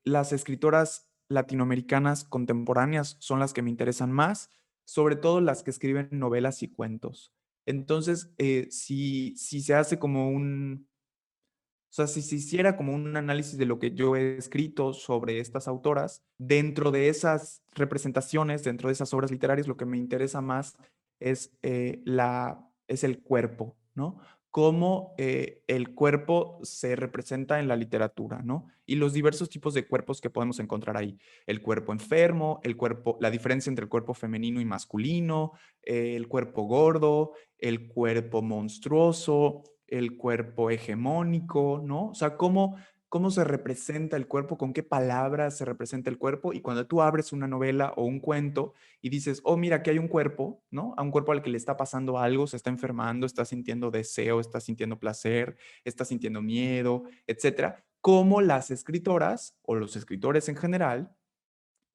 Las escritoras latinoamericanas contemporáneas son las que me interesan más, sobre todo las que escriben novelas y cuentos. Entonces, si se hace como o sea, si se hiciera como un análisis de lo que yo he escrito sobre estas autoras, dentro de esas representaciones, dentro de esas obras literarias, lo que me interesa más es el cuerpo, ¿no? Cómo el cuerpo se representa en la literatura, ¿no? Y los diversos tipos de cuerpos que podemos encontrar ahí. El cuerpo enfermo, la diferencia entre el cuerpo femenino y masculino, el cuerpo gordo, el cuerpo monstruoso, el cuerpo hegemónico, ¿no? O sea, cómo se representa el cuerpo, con qué palabras se representa el cuerpo. Y cuando tú abres una novela o un cuento y dices, oh, mira, aquí hay un cuerpo, ¿no? A un cuerpo al que le está pasando algo, se está enfermando, está sintiendo deseo, está sintiendo placer, está sintiendo miedo, etcétera. Cómo las escritoras o los escritores en general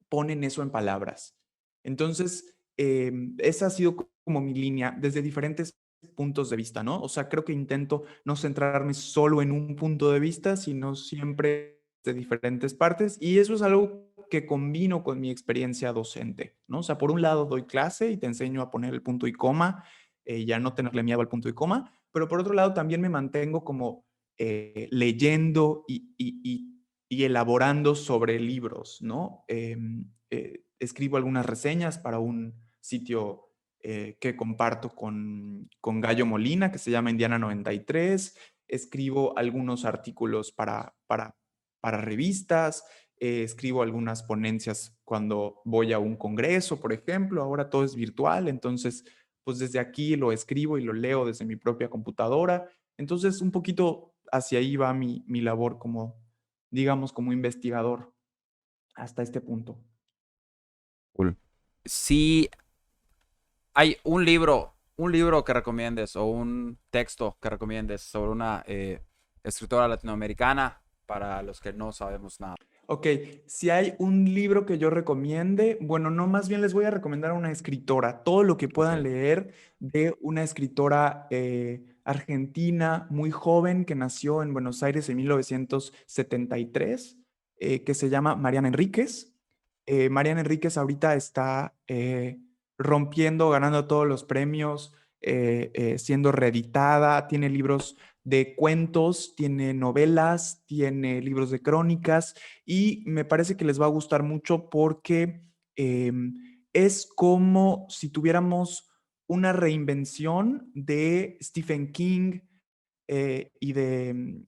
ponen eso en palabras. Entonces, esa ha sido como mi línea desde diferentes puntos de vista, ¿no? O sea, creo que intento no centrarme solo en un punto de vista, sino siempre de diferentes partes. Y eso es algo que combino con mi experiencia docente, ¿no? O sea, por un lado doy clase y te enseño a poner el punto y coma, ya no tenerle miedo al punto y coma, pero por otro lado también me mantengo como leyendo y elaborando sobre libros, ¿no? Escribo algunas reseñas para un sitio que comparto con Gallo Molina, que se llama Indiana 93. Escribo algunos artículos para revistas, escribo algunas ponencias cuando voy a un congreso, por ejemplo. Ahora todo es virtual, entonces, pues desde aquí lo escribo y lo leo desde mi propia computadora. Entonces, un poquito hacia ahí va mi labor como, digamos, como investigador hasta este punto. Cool. Si hay un libro que recomiendes o un texto que recomiendes sobre una escritora latinoamericana para los que no sabemos nada. Ok, si hay un libro que yo recomiende, bueno, no, más bien les voy a recomendar a una escritora, todo lo que Ok. puedan leer de una escritora argentina muy joven que nació en Buenos Aires en 1973, que se llama Mariana Enríquez. Mariana Enríquez ahorita está rompiendo, ganando todos los premios, siendo reeditada, tiene libros de cuentos, tiene novelas, tiene libros de crónicas y me parece que les va a gustar mucho porque eh, es como si tuviéramos una reinvención de Stephen King y de,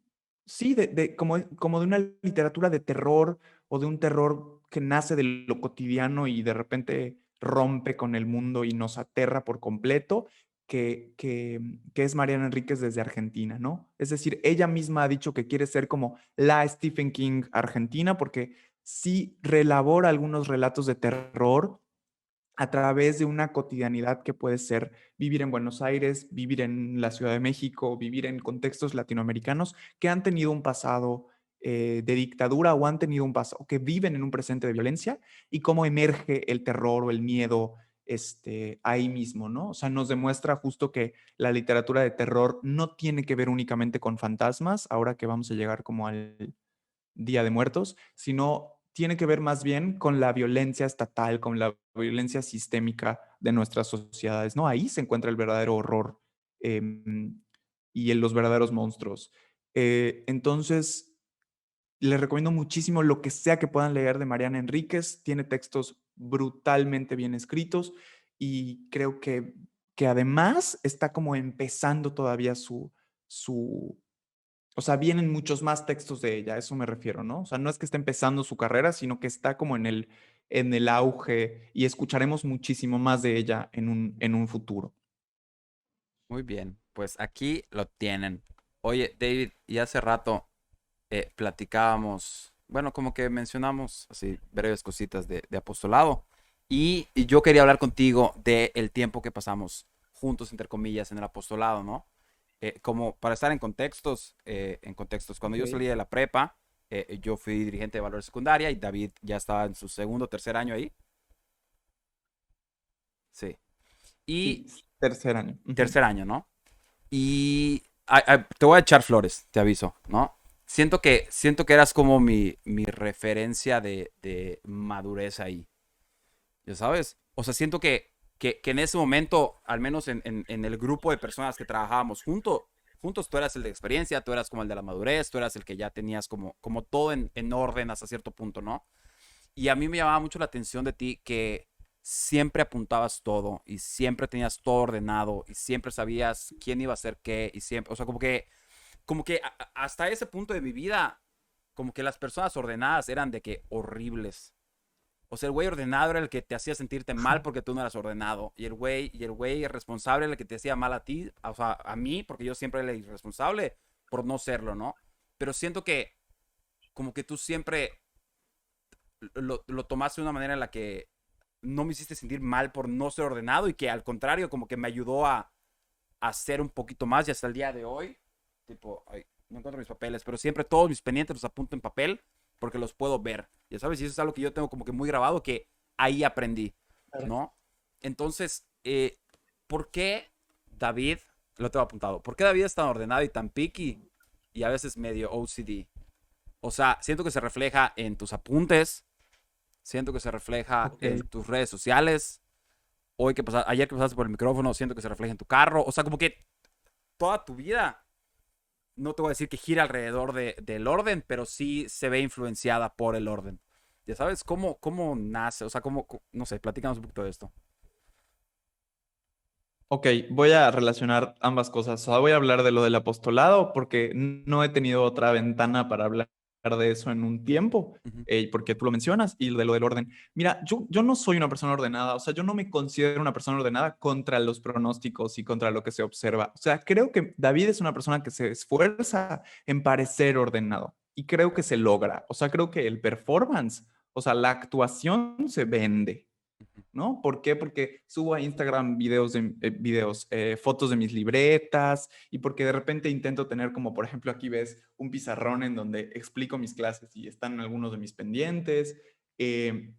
sí, como de una literatura de terror o de un terror que nace de lo cotidiano y de repente rompe con el mundo y nos aterra por completo, que es Mariana Enríquez desde Argentina, ¿no? Es decir, ella misma ha dicho que quiere ser como la Stephen King argentina porque sí relabora algunos relatos de terror a través de una cotidianidad que puede ser vivir en Buenos Aires, vivir en la Ciudad de México, vivir en contextos latinoamericanos que han tenido un pasado de dictadura o han tenido un pasado, que viven en un presente de violencia y cómo emerge el terror o el miedo ahí mismo, ¿no? O sea, nos demuestra justo que la literatura de terror no tiene que ver únicamente con fantasmas, ahora que vamos a llegar como al Día de Muertos, sino tiene que ver más bien con la violencia estatal, con la violencia sistémica de nuestras sociedades, ¿no? Ahí se encuentra el verdadero horror eh, y los verdaderos monstruos. Entonces, les recomiendo muchísimo lo que sea que puedan leer de Mariana Enríquez. Tiene textos brutalmente bien escritos y creo que además está como empezando todavía su, o sea, vienen muchos más textos de ella, a eso me refiero, ¿no? O sea, no es que esté empezando su carrera, sino que está como en el auge y escucharemos muchísimo más de ella en un futuro. Muy bien, pues aquí lo tienen. Oye, David, y hace rato platicábamos, bueno, como que mencionamos así breves cositas de apostolado. Y yo quería hablar contigo del tiempo que pasamos juntos, entre comillas, en el apostolado, ¿no? Como para estar en contextos, cuando yo Ok. salí de la prepa, yo fui dirigente de valores secundaria y David ya estaba en su segundo o tercer año ahí. Sí. Y Sí, tercer año. Ujú. tercer año, ¿no? Y te voy a echar flores, te aviso, ¿no? Siento que eras como mi referencia de madurez ahí, ¿ya sabes? O sea, siento que en ese momento, al menos en el grupo de personas que trabajábamos juntos, tú eras el de experiencia, tú eras como el de la madurez, tú eras el que ya tenías como todo en orden hasta cierto punto, ¿no? Y a mí me llamaba mucho la atención de ti que siempre apuntabas todo y siempre tenías todo ordenado y siempre sabías quién iba a hacer qué y siempre, o sea, como que hasta ese punto de mi vida, como que las personas ordenadas eran de que horribles. O sea, el güey ordenado era el que te hacía sentirte mal porque tú no eras ordenado. Y el güey irresponsable era el que te hacía mal a ti, o sea, a mí, porque yo siempre era el irresponsable por no serlo, ¿no? Pero siento que como que tú siempre lo tomaste de una manera en la que no me hiciste sentir mal por no ser ordenado y que al contrario como que me ayudó a hacer un poquito más y hasta el día de hoy, tipo, ay, no encuentro mis papeles, pero siempre todos mis pendientes los apunto en papel porque los puedo ver, ya sabes, y eso es algo que yo tengo como que muy grabado que ahí aprendí, Claro. ¿no? Entonces, ¿por qué David, lo tengo apuntado, por qué David es tan ordenado y tan picky y a veces medio OCD? O sea, siento que se refleja en tus apuntes, siento que se refleja Ok. en tus redes sociales. Ayer que pasaste por el micrófono, siento que se refleja en tu carro. O sea, como que toda tu vida, no te voy a decir que gira alrededor del orden, pero sí se ve influenciada por el orden. Ya sabes, ¿cómo nace? O sea, no sé, platícanos un poquito de esto. Ok, voy a relacionar ambas cosas. O sea, voy a hablar de lo del apostolado porque no he tenido otra ventana para hablar de eso en un tiempo, Ujú. porque tú lo mencionas, y de lo del orden. Mira, yo no soy una persona ordenada, o sea, yo no me considero una persona ordenada contra los pronósticos y contra lo que se observa. O sea, creo que David es una persona que se esfuerza en parecer ordenado y creo que se logra. O sea, creo que el performance, o sea, la actuación se vende. ¿No? ¿Por qué? Porque subo a Instagram fotos de mis libretas y porque de repente intento tener como, por ejemplo, aquí ves un pizarrón en donde explico mis clases y están algunos de mis pendientes, eh,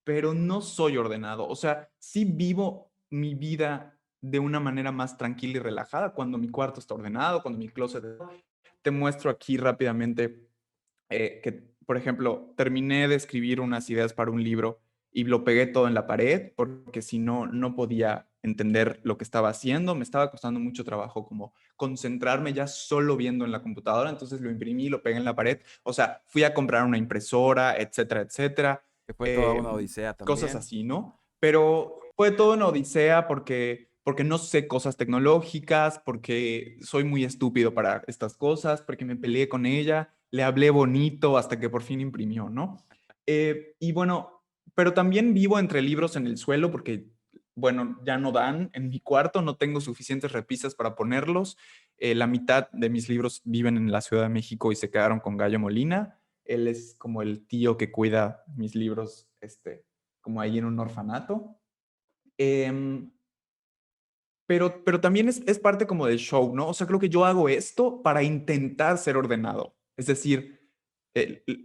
pero no soy ordenado. O sea, sí vivo mi vida de una manera más tranquila y relajada cuando mi cuarto está ordenado, cuando mi closet... Te muestro aquí rápidamente que, por ejemplo, terminé de escribir unas ideas para un libro y lo pegué todo en la pared porque si no, no podía entender lo que estaba haciendo. Me estaba costando mucho trabajo como concentrarme ya solo viendo en la computadora. Entonces lo imprimí, lo pegué en la pared. O sea, fui a comprar una impresora, etcétera, etcétera. Que fue toda eh, una odisea Cosas también. así, ¿no? Pero fue todo una odisea porque no sé cosas tecnológicas, porque soy muy estúpido para estas cosas, porque me peleé con ella, le hablé bonito hasta que por fin imprimió, ¿no? Y bueno, pero también vivo entre libros en el suelo porque, bueno, ya no dan en mi cuarto, no tengo suficientes repisas para ponerlos. La mitad de mis libros viven en la Ciudad de México y se quedaron con Gallo Molina. Él es como el tío que cuida mis libros, como ahí en un orfanato. Em, pero también es parte como del show, ¿no? O sea, creo que yo hago esto para intentar ser ordenado. Es decir,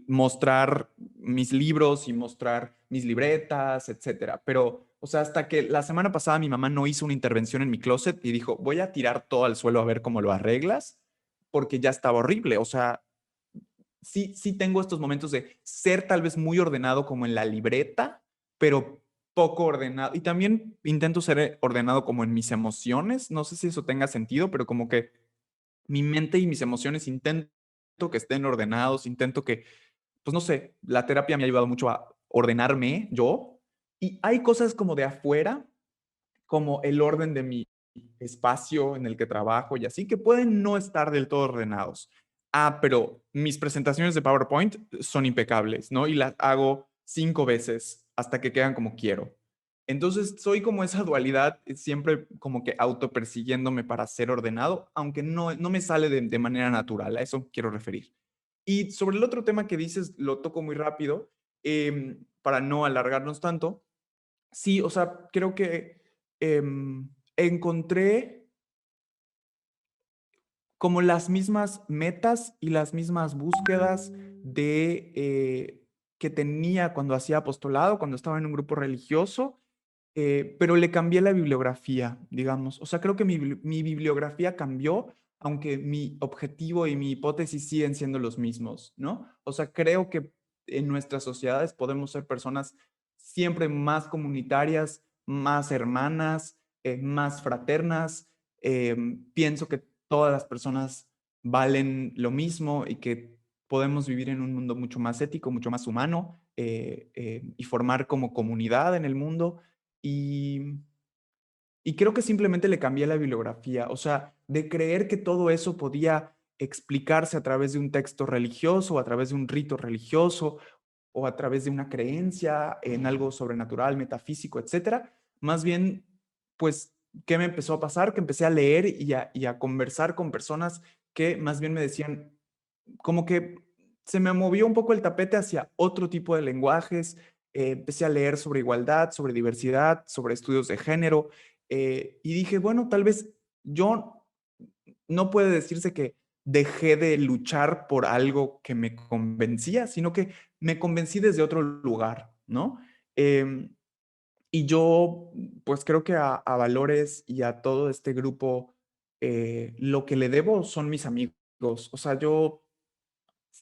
mostrar mis libros y mostrar mis libretas, etcétera. Pero, o sea, hasta que la semana pasada mi mamá no hizo una intervención en mi closet y dijo, voy a tirar todo al suelo a ver cómo lo arreglas, porque ya estaba horrible. O sea, sí tengo estos momentos de ser tal vez muy ordenado como en la libreta, pero poco ordenado. Y también intento ser ordenado como en mis emociones. No sé si eso tenga sentido, pero como que mi mente y mis emociones intento que estén ordenados, intento que, pues no sé, la terapia me ha ayudado mucho a ordenarme yo. Y hay cosas como de afuera, como el orden de mi espacio en el que trabajo y así, que pueden no estar del todo ordenados. Ah, pero mis presentaciones de PowerPoint son impecables, ¿no? Y las hago 5 veces hasta que quedan como quiero. Entonces, soy como esa dualidad, siempre como que autopersiguiéndome para ser ordenado, aunque no me sale de manera natural, a eso quiero referir. Y sobre el otro tema que dices, lo toco muy rápido, para no alargarnos tanto. Sí, o sea, creo que encontré como las mismas metas y las mismas búsquedas que tenía cuando hacía apostolado, cuando estaba en un grupo religioso, pero le cambié la bibliografía, digamos. O sea, creo que mi bibliografía cambió, aunque mi objetivo y mi hipótesis siguen siendo los mismos, ¿no? O sea, creo que en nuestras sociedades podemos ser personas siempre más comunitarias, más hermanas, más fraternas. Pienso que todas las personas valen lo mismo y que podemos vivir en un mundo mucho más ético, mucho más humano, y formar como comunidad en el mundo. Y, y creo que simplemente le cambié la bibliografía, o sea, de creer que todo eso podía explicarse a través de un texto religioso, o a través de un rito religioso, o a través de una creencia en algo sobrenatural, metafísico, etcétera. Más bien, pues, ¿qué me empezó a pasar? Que empecé a leer y a conversar con personas que más bien me decían, como que se me movió un poco el tapete hacia otro tipo de lenguajes. Empecé a leer sobre igualdad, sobre diversidad, sobre estudios de género, y dije, bueno, tal vez yo no puede decirse que dejé de luchar por algo que me convencía, sino que me convencí desde otro lugar, ¿no? Em, y yo, pues creo que a Valores y a todo este grupo, lo que le debo son mis amigos. O sea, yo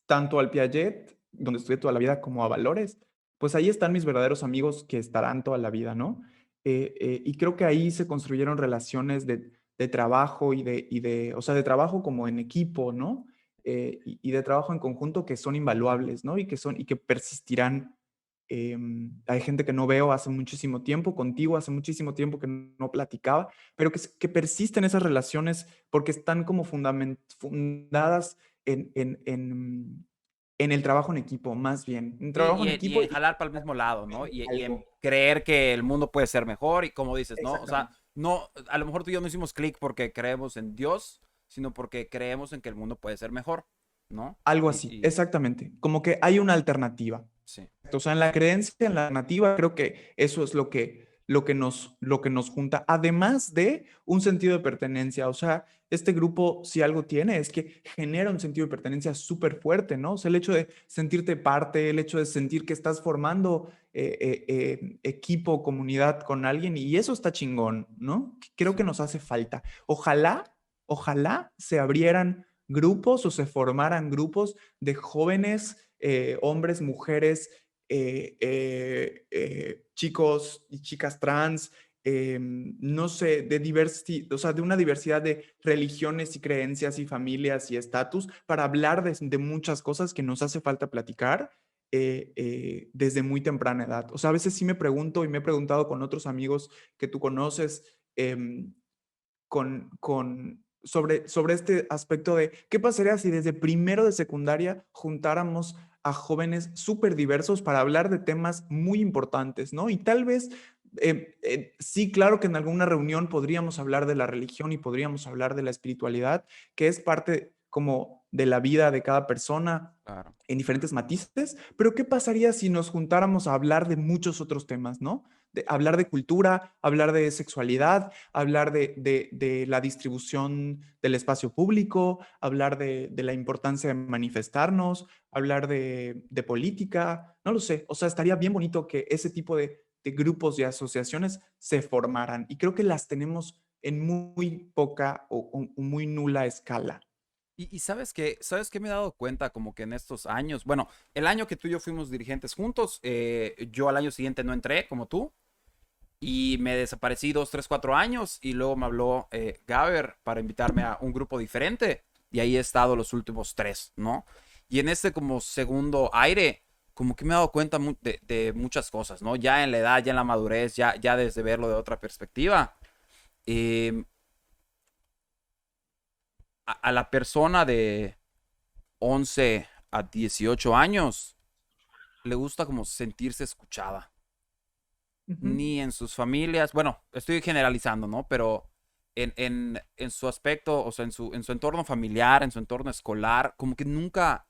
tanto al Piaget, donde estudié toda la vida, como a Valores, pues ahí están mis verdaderos amigos que estarán toda la vida, ¿no? Y creo que ahí se construyeron relaciones de trabajo o sea, de trabajo como en equipo, ¿no? Y de trabajo en conjunto que son invaluables, ¿no? Y que persistirán. Hay gente que no veo hace muchísimo tiempo, contigo hace muchísimo tiempo que no platicaba, pero que persisten esas relaciones porque están como fundadas en el trabajo en equipo, más bien. En Sí, trabajo en y equipo en y jalar para el mismo lado, ¿no? Y en algo. creer que el mundo puede ser mejor y como dices, ¿no? O sea, Exactamente. no, a lo mejor tú y yo no hicimos clic porque creemos en Dios, sino porque creemos en que el mundo puede ser mejor, ¿no? Algo Y, así, y exactamente. Como que hay una alternativa. sí, O sea, en la creencia, en la nativa, creo que eso es lo que nos junta, además de un sentido de pertenencia. O sea, este grupo, si algo tiene, es que genera un sentido de pertenencia súper fuerte, ¿no? O sea, el hecho de sentirte parte, el hecho de sentir que estás formando equipo, comunidad con alguien, y eso está chingón, ¿no? Creo sí, que nos hace falta. Ojalá se abrieran grupos o se formaran grupos de jóvenes, hombres, mujeres, chicos y chicas trans, no sé, o sea, de una diversidad de religiones y creencias y familias y estatus para hablar de muchas cosas que nos hace falta platicar desde muy temprana edad. O sea, a veces sí me pregunto y me he preguntado con otros amigos que tú conoces, sobre este aspecto de qué pasaría si desde primero de secundaria juntáramos a jóvenes súper diversos para hablar de temas muy importantes, ¿no? Y tal vez, sí, claro que en alguna reunión podríamos hablar de la religión y podríamos hablar de la espiritualidad, que es parte como de la vida de cada persona claro. en diferentes matices, pero ¿qué pasaría si nos juntáramos a hablar de muchos otros temas, ¿no? Hablar de cultura, hablar de sexualidad, hablar de la distribución del espacio público, hablar de la importancia de manifestarnos, hablar de política, no lo sé. O sea, estaría bien bonito que ese tipo de grupos y asociaciones se formaran. Y creo que las tenemos en muy poca o muy nula escala. Y sabes qué me he dado cuenta como que en estos años, bueno, el año que tú y yo fuimos dirigentes juntos, yo al año siguiente no entré como tú y me desaparecí 2, 3, 4 años y luego me habló Gaber para invitarme a un grupo diferente y ahí he estado los últimos 3, ¿no? Y en este como segundo aire, como que me he dado cuenta de muchas cosas, ¿no? Ya en la edad, ya en la madurez, ya desde verlo de otra perspectiva. Eh, a la persona de 11 a 18 años le gusta como sentirse escuchada. Ujú, Ni en sus familias, bueno, estoy generalizando, ¿no? Pero en su aspecto, o sea, en su entorno familiar, en su entorno escolar, como que nunca,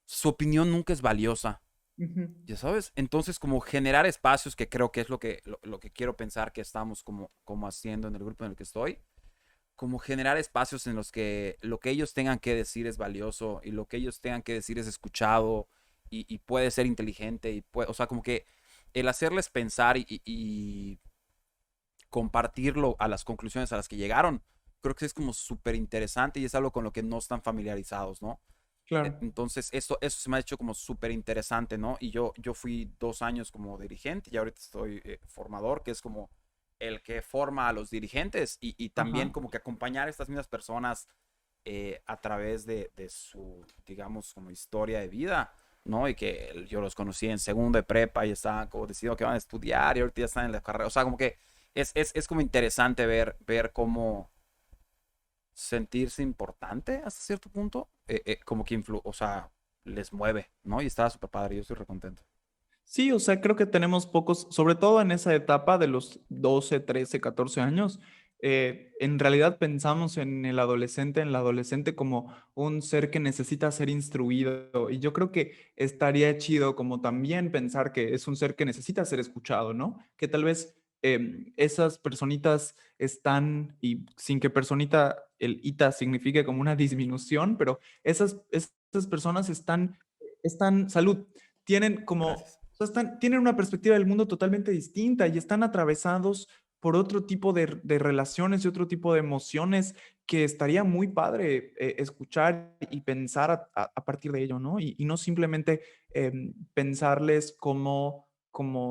su opinión nunca es valiosa, ujú. ¿ya sabes? Entonces, como generar espacios, que creo que es lo que quiero pensar que estamos como haciendo en el grupo en el que estoy, como generar espacios en los que lo que ellos tengan que decir es valioso y lo que ellos tengan que decir es escuchado y puede ser inteligente y puede, o sea, como que el hacerles pensar y compartirlo a las conclusiones a las que llegaron, creo que es como súper interesante y es algo con lo que no están familiarizados, ¿no? Claro. Entonces, eso se me ha hecho como súper interesante, ¿no? Y yo fui 2 años como dirigente y ahorita estoy formador, que es como el que forma a los dirigentes y también Ajá. como que acompañar a estas mismas personas a través de su, digamos, como historia de vida, ¿no? Y que yo los conocí en segundo de prepa y estaban como decidiendo que van a estudiar y ahorita ya están en la carrera. O sea, como que es como interesante ver cómo sentirse importante hasta cierto punto, como que o sea, les mueve, ¿no? Y estaba súper padre, yo estoy recontento. Sí, o sea, creo que tenemos pocos, sobre todo en esa etapa de los 12, 13, 14 años, en realidad pensamos en la adolescente como un ser que necesita ser instruido. Y yo creo que estaría chido como también pensar que es un ser que necesita ser escuchado, ¿no? Que tal vez esas personitas están, y sin que personita, el ita signifique como una disminución, pero esas personas salud, tienen como Gracias. sea, tienen una perspectiva del mundo totalmente distinta y están atravesados por otro tipo de relaciones y otro tipo de emociones que estaría muy padre escuchar y pensar a partir de ello, ¿no? Y no simplemente pensarles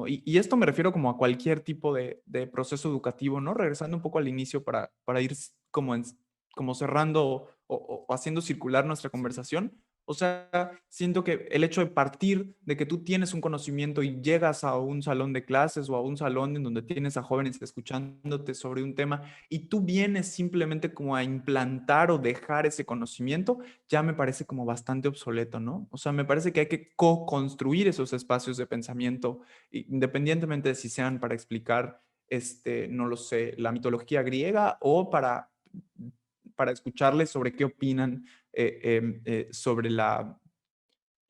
y esto me refiero como a cualquier tipo de proceso educativo, ¿no? Regresando un poco al inicio para ir como cerrando o haciendo circular nuestra Sí. conversación, O sea, siento que el hecho de partir de que tú tienes un conocimiento y llegas a un salón de clases o a un salón en donde tienes a jóvenes escuchándote sobre un tema y tú vienes simplemente como a implantar o dejar ese conocimiento, ya me parece como bastante obsoleto, ¿no? O sea, me parece que hay que co-construir esos espacios de pensamiento, independientemente de si sean para explicar, no lo sé, la mitología griega o para escucharles sobre qué opinan sobre la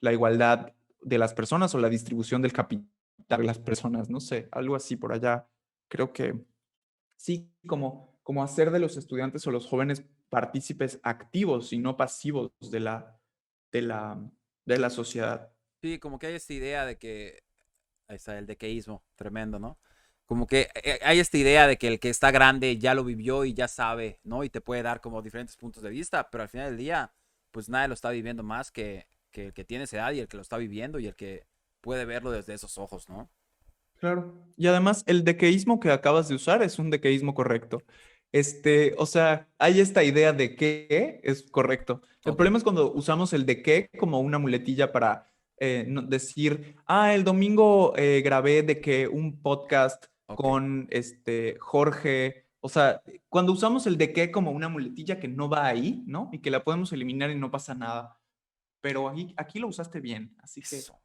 igualdad de las personas o la distribución del capital de las personas, no sé, algo así por allá. Creo que sí, como hacer de los estudiantes o los jóvenes partícipes activos y no pasivos de la, de la sociedad. Sí, como que hay esta idea de que, ahí está el dequeísmo, tremendo, ¿no? Como que hay esta idea de que el que está grande ya lo vivió y ya sabe, ¿no? Y te puede dar como diferentes puntos de vista, pero al final del día, pues nadie lo está viviendo más que el que tiene esa edad y el que lo está viviendo y el que puede verlo desde esos ojos, ¿no? Claro. Y además, el dequeísmo que acabas de usar es un dequeísmo correcto. O sea, hay esta idea de que es correcto. El Ok, problema es cuando usamos el de que como una muletilla para decir, el domingo grabé de que un podcast ok. con Jorge. O sea, cuando usamos el de que como una muletilla que no va ahí, ¿no? Y que la podemos eliminar y no pasa nada. Pero aquí lo usaste bien, así que Eso.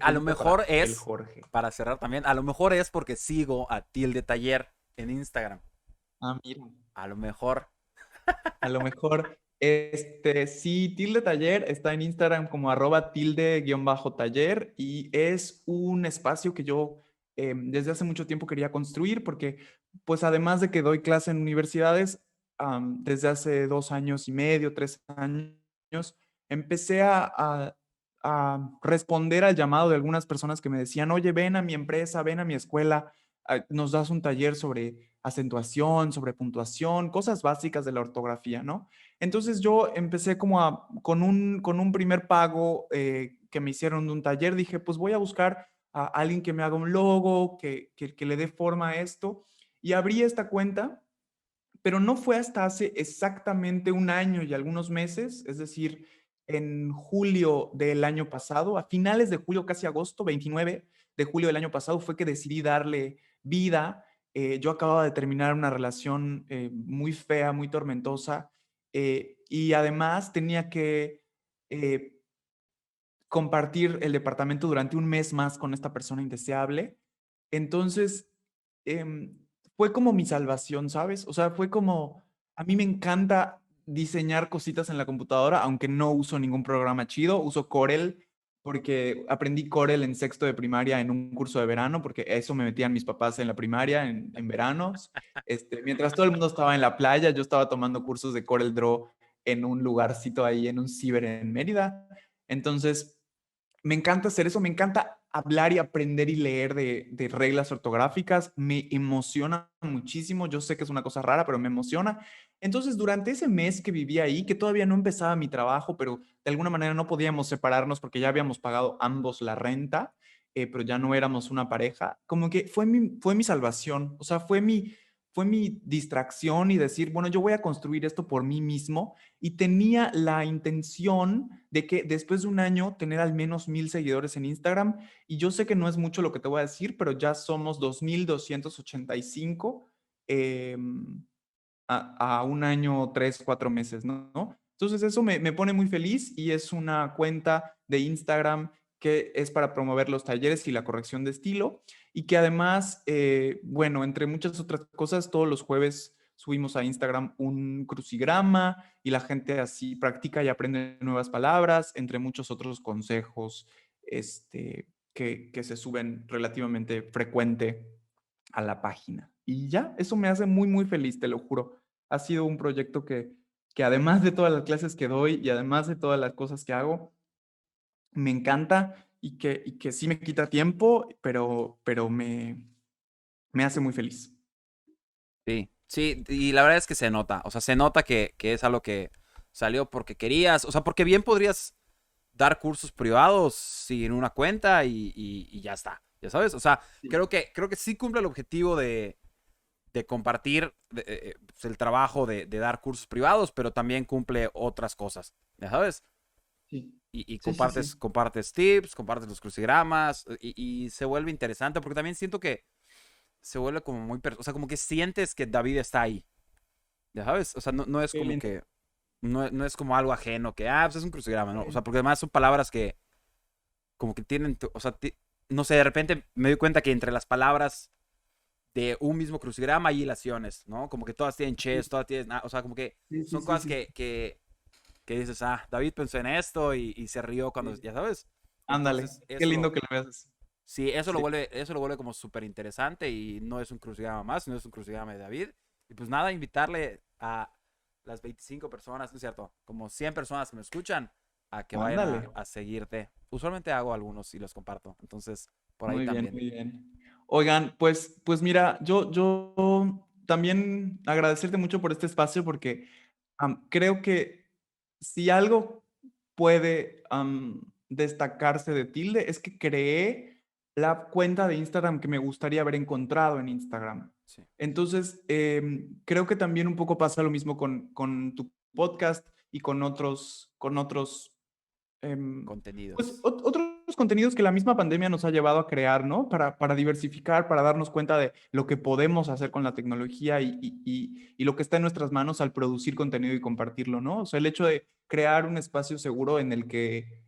A lo estrellita mejor para el es, Jorge. para cerrar también, a lo mejor es porque sigo a Tilde Taller en Instagram. Mira. A lo mejor. A lo mejor, sí, Tilde Taller está en Instagram como @tilde_taller y es un espacio que yo desde hace mucho tiempo quería construir porque, pues además de que doy clase en universidades, desde hace 2 años y medio, 3 años, empecé a responder al llamado de algunas personas que me decían, oye, ven a mi empresa, ven a mi escuela, nos das un taller sobre acentuación, sobre puntuación, cosas básicas de la ortografía, ¿no? Entonces yo empecé como con un primer pago que me hicieron de un taller, dije, pues voy a buscar a alguien que me haga un logo, que le dé forma a esto, y abrí esta cuenta, pero no fue hasta hace exactamente un año y algunos meses, es decir, en julio del año pasado, a finales de julio, casi agosto, 29 de julio del año pasado, fue que decidí darle vida. Yo acababa de terminar una relación muy fea, muy tormentosa, y además tenía que eh, compartir el departamento durante un mes más con esta persona indeseable. Entonces, em, fue como mi salvación, ¿sabes? O sea, fue como, a mí me encanta diseñar cositas en la computadora, aunque no uso ningún programa chido, uso Corel porque aprendí Corel en sexto de primaria en un curso de verano, porque eso me metían mis papás en la primaria, en veranos. Mientras todo el mundo estaba en la playa, yo estaba tomando cursos de Corel Draw en un lugarcito ahí, en un ciber en Mérida. Entonces, me encanta hacer eso, me encanta hablar y aprender y leer de reglas ortográficas, me emociona muchísimo, yo sé que es una cosa rara, pero me emociona. Entonces, durante ese mes que vivía ahí, que todavía no empezaba mi trabajo, pero de alguna manera no podíamos separarnos porque ya habíamos pagado ambos la renta, pero ya no éramos una pareja, como que fue mi salvación, o sea, fue mi distracción y decir, bueno, yo voy a construir esto por mí mismo y tenía la intención de que después de un año tener al menos 1,000 seguidores en Instagram. Y yo sé que no es mucho lo que te voy a decir, pero ya somos 2,285 eh, a un año, 3, 4 meses, ¿no? Entonces eso me pone muy feliz y es una cuenta de Instagram que es para promover los talleres y la corrección de estilo y que además, bueno, entre muchas otras cosas, todos los jueves subimos a Instagram un crucigrama y la gente así practica y aprende nuevas palabras, entre muchos otros consejos que se suben relativamente frecuente a la página. Y ya, eso me hace muy, muy feliz, te lo juro. Ha sido un proyecto que además de todas las clases que doy y además de todas las cosas que hago, me encanta y que sí me quita tiempo, pero me hace muy feliz. Sí, sí, y la verdad es que se nota, o sea, se nota que es algo que salió porque querías, o sea, porque bien podrías dar cursos privados sin una cuenta y ya está, ya sabes, o sea, Sí. creo que sí cumple el objetivo de compartir pues, el trabajo de dar cursos privados, pero también cumple otras cosas, ya sabes. Sí, y sí, sí, sí. compartes tips, compartes los crucigramas y se vuelve interesante porque también siento que se vuelve como muy, o sea, como que sientes que David está ahí, ¿ya sabes? O sea, no es Qué como lindo. que, no es como algo ajeno que, pues es un crucigrama, ¿no? O Sí. sea, porque además son palabras que como que tienen, o sea, no sé, de repente me doy cuenta que entre las palabras de un mismo crucigrama hay hilaciones, ¿no? Como que todas tienen Sí, ches, todas tienen, o sea, como que sí, sí, son sí, cosas sí. que dices, David pensó en esto y se rió cuando, Sí. ya sabes. Ándale, Entonces, qué lindo que lo veas así. sí, Sí, eso lo vuelve como súper interesante y no es un crucigrama más, sino es un crucigrama de David. Y pues nada, invitarle a las 25 personas, ¿no es cierto? Como 100 personas que me escuchan a que vayan ándale. a seguirte. Usualmente hago algunos y los comparto. Entonces, por ahí Muy bien, también. muy bien. Oigan, pues mira, yo también agradecerte mucho por este espacio porque creo que si algo puede destacarse de Tilde es que creé la cuenta de Instagram que me gustaría haber encontrado en Instagram. Sí, Entonces, creo que también un poco pasa lo mismo con tu podcast y con otros pues contenidos. otros contenidos que la misma pandemia nos ha llevado a crear, ¿no? Para diversificar, para darnos cuenta de lo que podemos hacer con la tecnología y lo que está en nuestras manos al producir contenido y compartirlo, ¿no? O sea, el hecho de crear un espacio seguro en el que,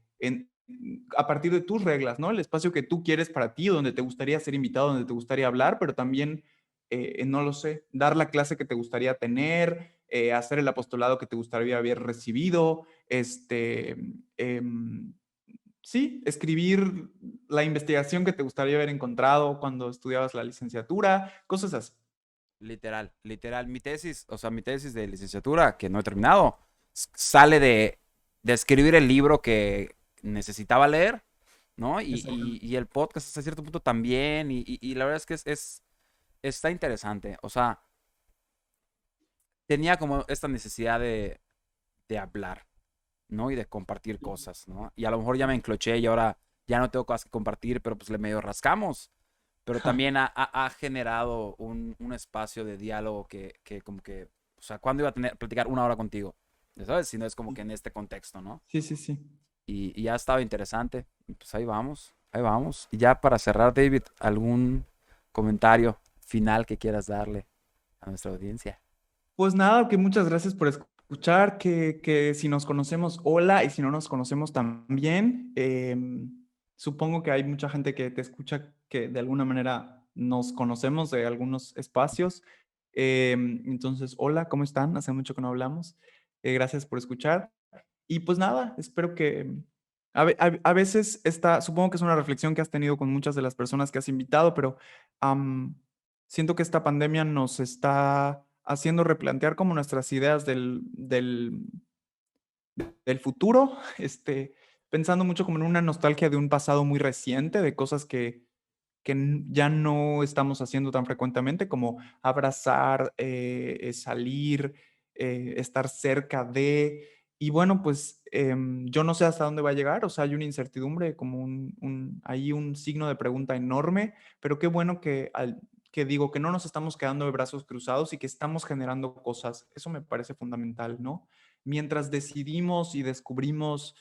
a partir de tus reglas, ¿no? El espacio que tú quieres para ti, donde te gustaría ser invitado, donde te gustaría hablar, pero también, no lo sé, dar la clase que te gustaría tener, hacer el apostolado que te gustaría haber recibido, em, sí, escribir la investigación que te gustaría haber encontrado cuando estudiabas la licenciatura, cosas así. Literal, literal. Mi tesis, o sea, mi tesis de licenciatura, que no he terminado, sale de escribir el libro que necesitaba leer, ¿no? Exactamente. Y el podcast hasta cierto punto también. Y la verdad es que está interesante. O sea, tenía como esta necesidad de hablar, ¿no? Y de compartir cosas, ¿no? Y a lo mejor ya me encloché y ahora ya no tengo cosas que compartir, pero pues le medio rascamos. Pero también ha generado un espacio de diálogo que como que, o sea, ¿cuándo iba a platicar una hora contigo? ¿Ya sabes? Si no es como que en este contexto, ¿no? Sí, sí, sí. Y ya ha estado interesante. Y pues ahí vamos, ahí vamos. Y ya para cerrar, David, ¿algún comentario final que quieras darle a nuestra audiencia? Pues nada, que muchas gracias por escuchar, que si nos conocemos, hola, y si no nos conocemos también. Supongo que hay mucha gente que te escucha que de alguna manera nos conocemos de algunos espacios. Entonces, hola, ¿cómo están? Hace mucho que no hablamos. Gracias por escuchar. Y pues nada, espero que a veces supongo que es una reflexión que has tenido con muchas de las personas que has invitado, pero am, siento que esta pandemia nos está haciendo replantear como nuestras ideas del futuro, pensando mucho como en una nostalgia de un pasado muy reciente, de cosas que ya no estamos haciendo tan frecuentemente, como abrazar, salir, estar cerca de. Y bueno, pues yo no sé hasta dónde va a llegar, o sea, hay una incertidumbre, como hay un signo de pregunta enorme, pero qué bueno que digo que no nos estamos quedando de brazos cruzados y que estamos generando cosas. Eso me parece fundamental, ¿no? Mientras decidimos y descubrimos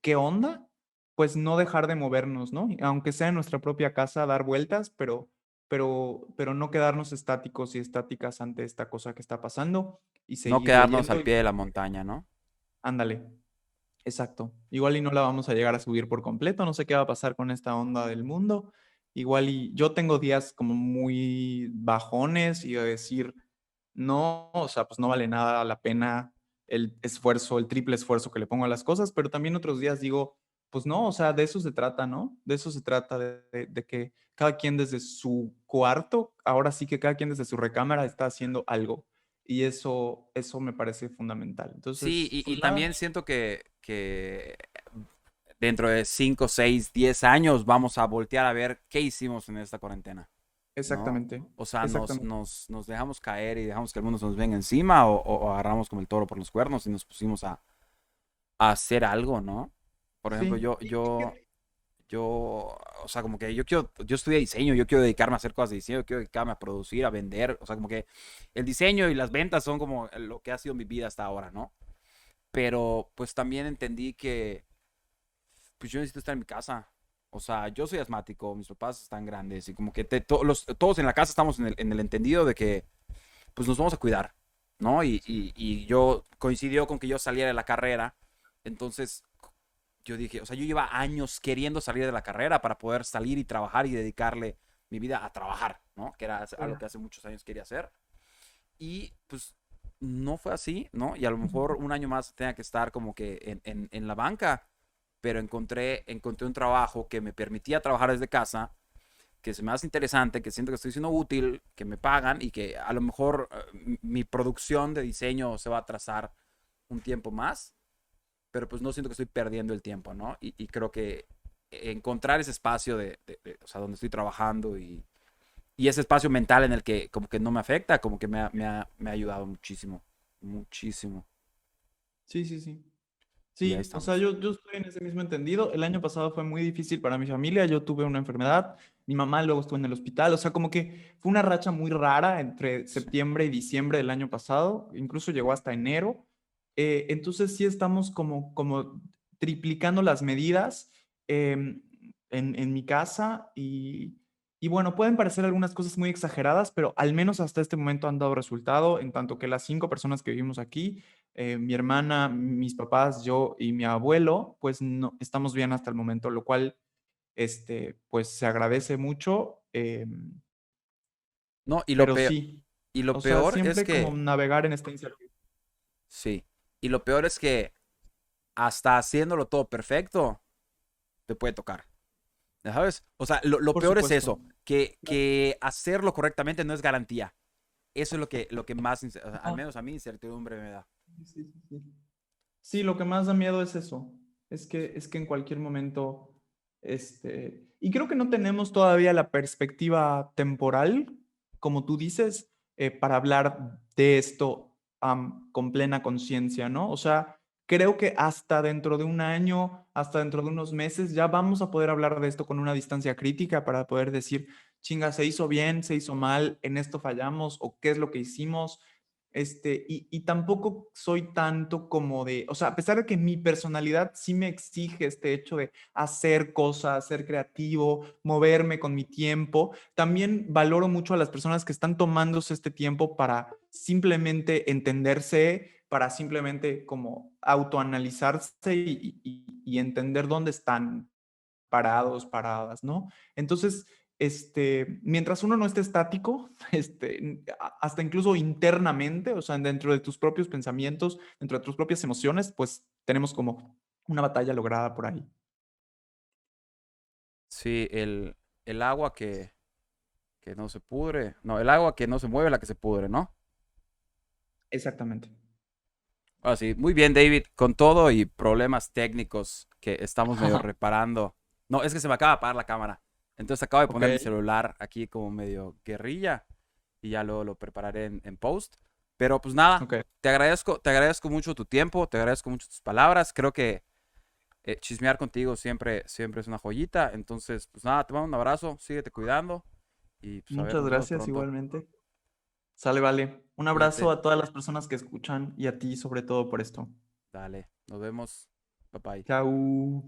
qué onda, pues no dejar de movernos, ¿no? Aunque sea en nuestra propia casa, dar vueltas, pero no quedarnos estáticos y estáticas ante esta cosa que está pasando y No seguir quedarnos leyendo. al pie de la montaña, ¿no? Ándale, exacto. Igual y no la vamos a llegar a subir por completo, no sé qué va a pasar con esta onda del mundo. Igual y yo tengo días como muy bajones y de decir, no, o sea, pues no vale nada la pena el esfuerzo, el triple esfuerzo que le pongo a las cosas, pero también otros días digo, pues no, o sea, de eso se trata, ¿no? De eso se trata, de que cada quien desde su cuarto, ahora sí que cada quien desde su recámara está haciendo algo. Y eso me parece fundamental. Sí, Entonces, y pues nada, también siento que dentro de 5, 6, 10 años vamos a voltear a ver qué hicimos en esta cuarentena, ¿no? exactamente, O sea, exactamente. nos dejamos caer y dejamos que el mundo se nos venga encima o agarramos como el toro por los cuernos y nos pusimos a hacer algo, ¿no? Por ejemplo, Sí, yo, o sea, como que yo estudié diseño, yo quiero dedicarme a hacer cosas de diseño, yo quiero dedicarme a producir, a vender, o sea, como que el diseño y las ventas son como lo que ha sido mi vida hasta ahora, ¿no? pero pues también entendí que pues yo necesito estar en mi casa. O sea, yo soy asmático, mis papás están grandes y como que todos en la casa estamos en el entendido de que pues nos vamos a cuidar, ¿no? Y yo coincidió con que yo saliera de la carrera, entonces yo dije, o sea, yo llevaba años queriendo salir de la carrera para poder salir y trabajar y dedicarle mi vida a trabajar, ¿no? Que era algo Claro. que hace muchos años quería hacer. Y pues no fue así, ¿no? Y a lo mejor un año más tenga que estar como que en la banca, pero encontré un trabajo que me permitía trabajar desde casa, que se me hace interesante, que siento que estoy siendo útil, que me pagan y que a lo mejor mi producción de diseño se va a atrasar un tiempo más, pero pues no siento que estoy perdiendo el tiempo, ¿no? Y creo que encontrar ese espacio o sea, donde estoy trabajando y ese espacio mental en el que como que no me afecta, como que me ha ayudado muchísimo, muchísimo. Sí, sí, sí. Y ahí Sí, o sea, estamos. yo estoy en ese mismo entendido. El año pasado fue muy difícil para mi familia. Yo tuve una enfermedad, mi mamá luego estuvo en el hospital. O sea, como que fue una racha muy rara entre Sí. septiembre y diciembre del año pasado. Incluso llegó hasta enero. Entonces sí estamos como triplicando las medidas en mi casa y bueno, pueden parecer algunas cosas muy exageradas, pero al menos hasta este momento han dado resultado, en tanto que las 5 personas que vivimos aquí mi hermana, mis papás, yo y mi abuelo, pues no estamos bien hasta el momento, lo cual, pues se agradece mucho, No, pero sí, y lo o sea, peor es siempre como que, navegar en esta incertidumbre. sí, y lo peor es que hasta haciéndolo todo perfecto, te puede tocar. ¿Ya sabes? O sea, lo Por peor es supuesto. eso, que hacerlo correctamente no es garantía. Eso es lo que más, o sea, al No, menos a mí, incertidumbre me da. sí, sí, sí, sí. Sí, lo que más da miedo es eso, es que en cualquier momento, y creo que no tenemos todavía la perspectiva temporal, como tú dices, para hablar de esto con plena conciencia, ¿no? O sea, creo que hasta dentro de un año, hasta dentro de unos meses, ya vamos a poder hablar de esto con una distancia crítica para poder decir, chinga, se hizo bien, se hizo mal, en esto fallamos o qué es lo que hicimos y tampoco soy tanto como de, o sea, a pesar de que mi personalidad sí me exige este hecho de hacer cosas, ser creativo, moverme con mi tiempo, también valoro mucho a las personas que están tomándose este tiempo para simplemente entenderse, para simplemente como autoanalizarse y entender dónde están parados, paradas, ¿no? Entonces, mientras uno no esté estático, hasta incluso internamente, o sea, dentro de tus propios pensamientos, dentro de tus propias emociones, pues tenemos como una batalla lograda por ahí. Sí, el agua que no se pudre, no, el agua que no se mueve, la que se pudre, ¿no? Exactamente. Ahora sí, muy bien, David, con todo y problemas técnicos que estamos medio reparando. No, es que se me acaba de apagar la cámara. Entonces acabo de Ok, poner mi celular aquí como medio guerrilla y ya luego lo prepararé en post. Pero pues nada, ok. te agradezco mucho tu tiempo, te agradezco mucho tus palabras. Creo que chismear contigo siempre es una joyita. Entonces, pues nada, te mando un abrazo, síguete cuidando y pues a ver, Muchas nos vemos gracias pronto. igualmente. Sale, vale. Un abrazo Cuídate, a todas las personas que escuchan y a ti sobre todo por esto. dale, nos vemos, bye bye. Chao.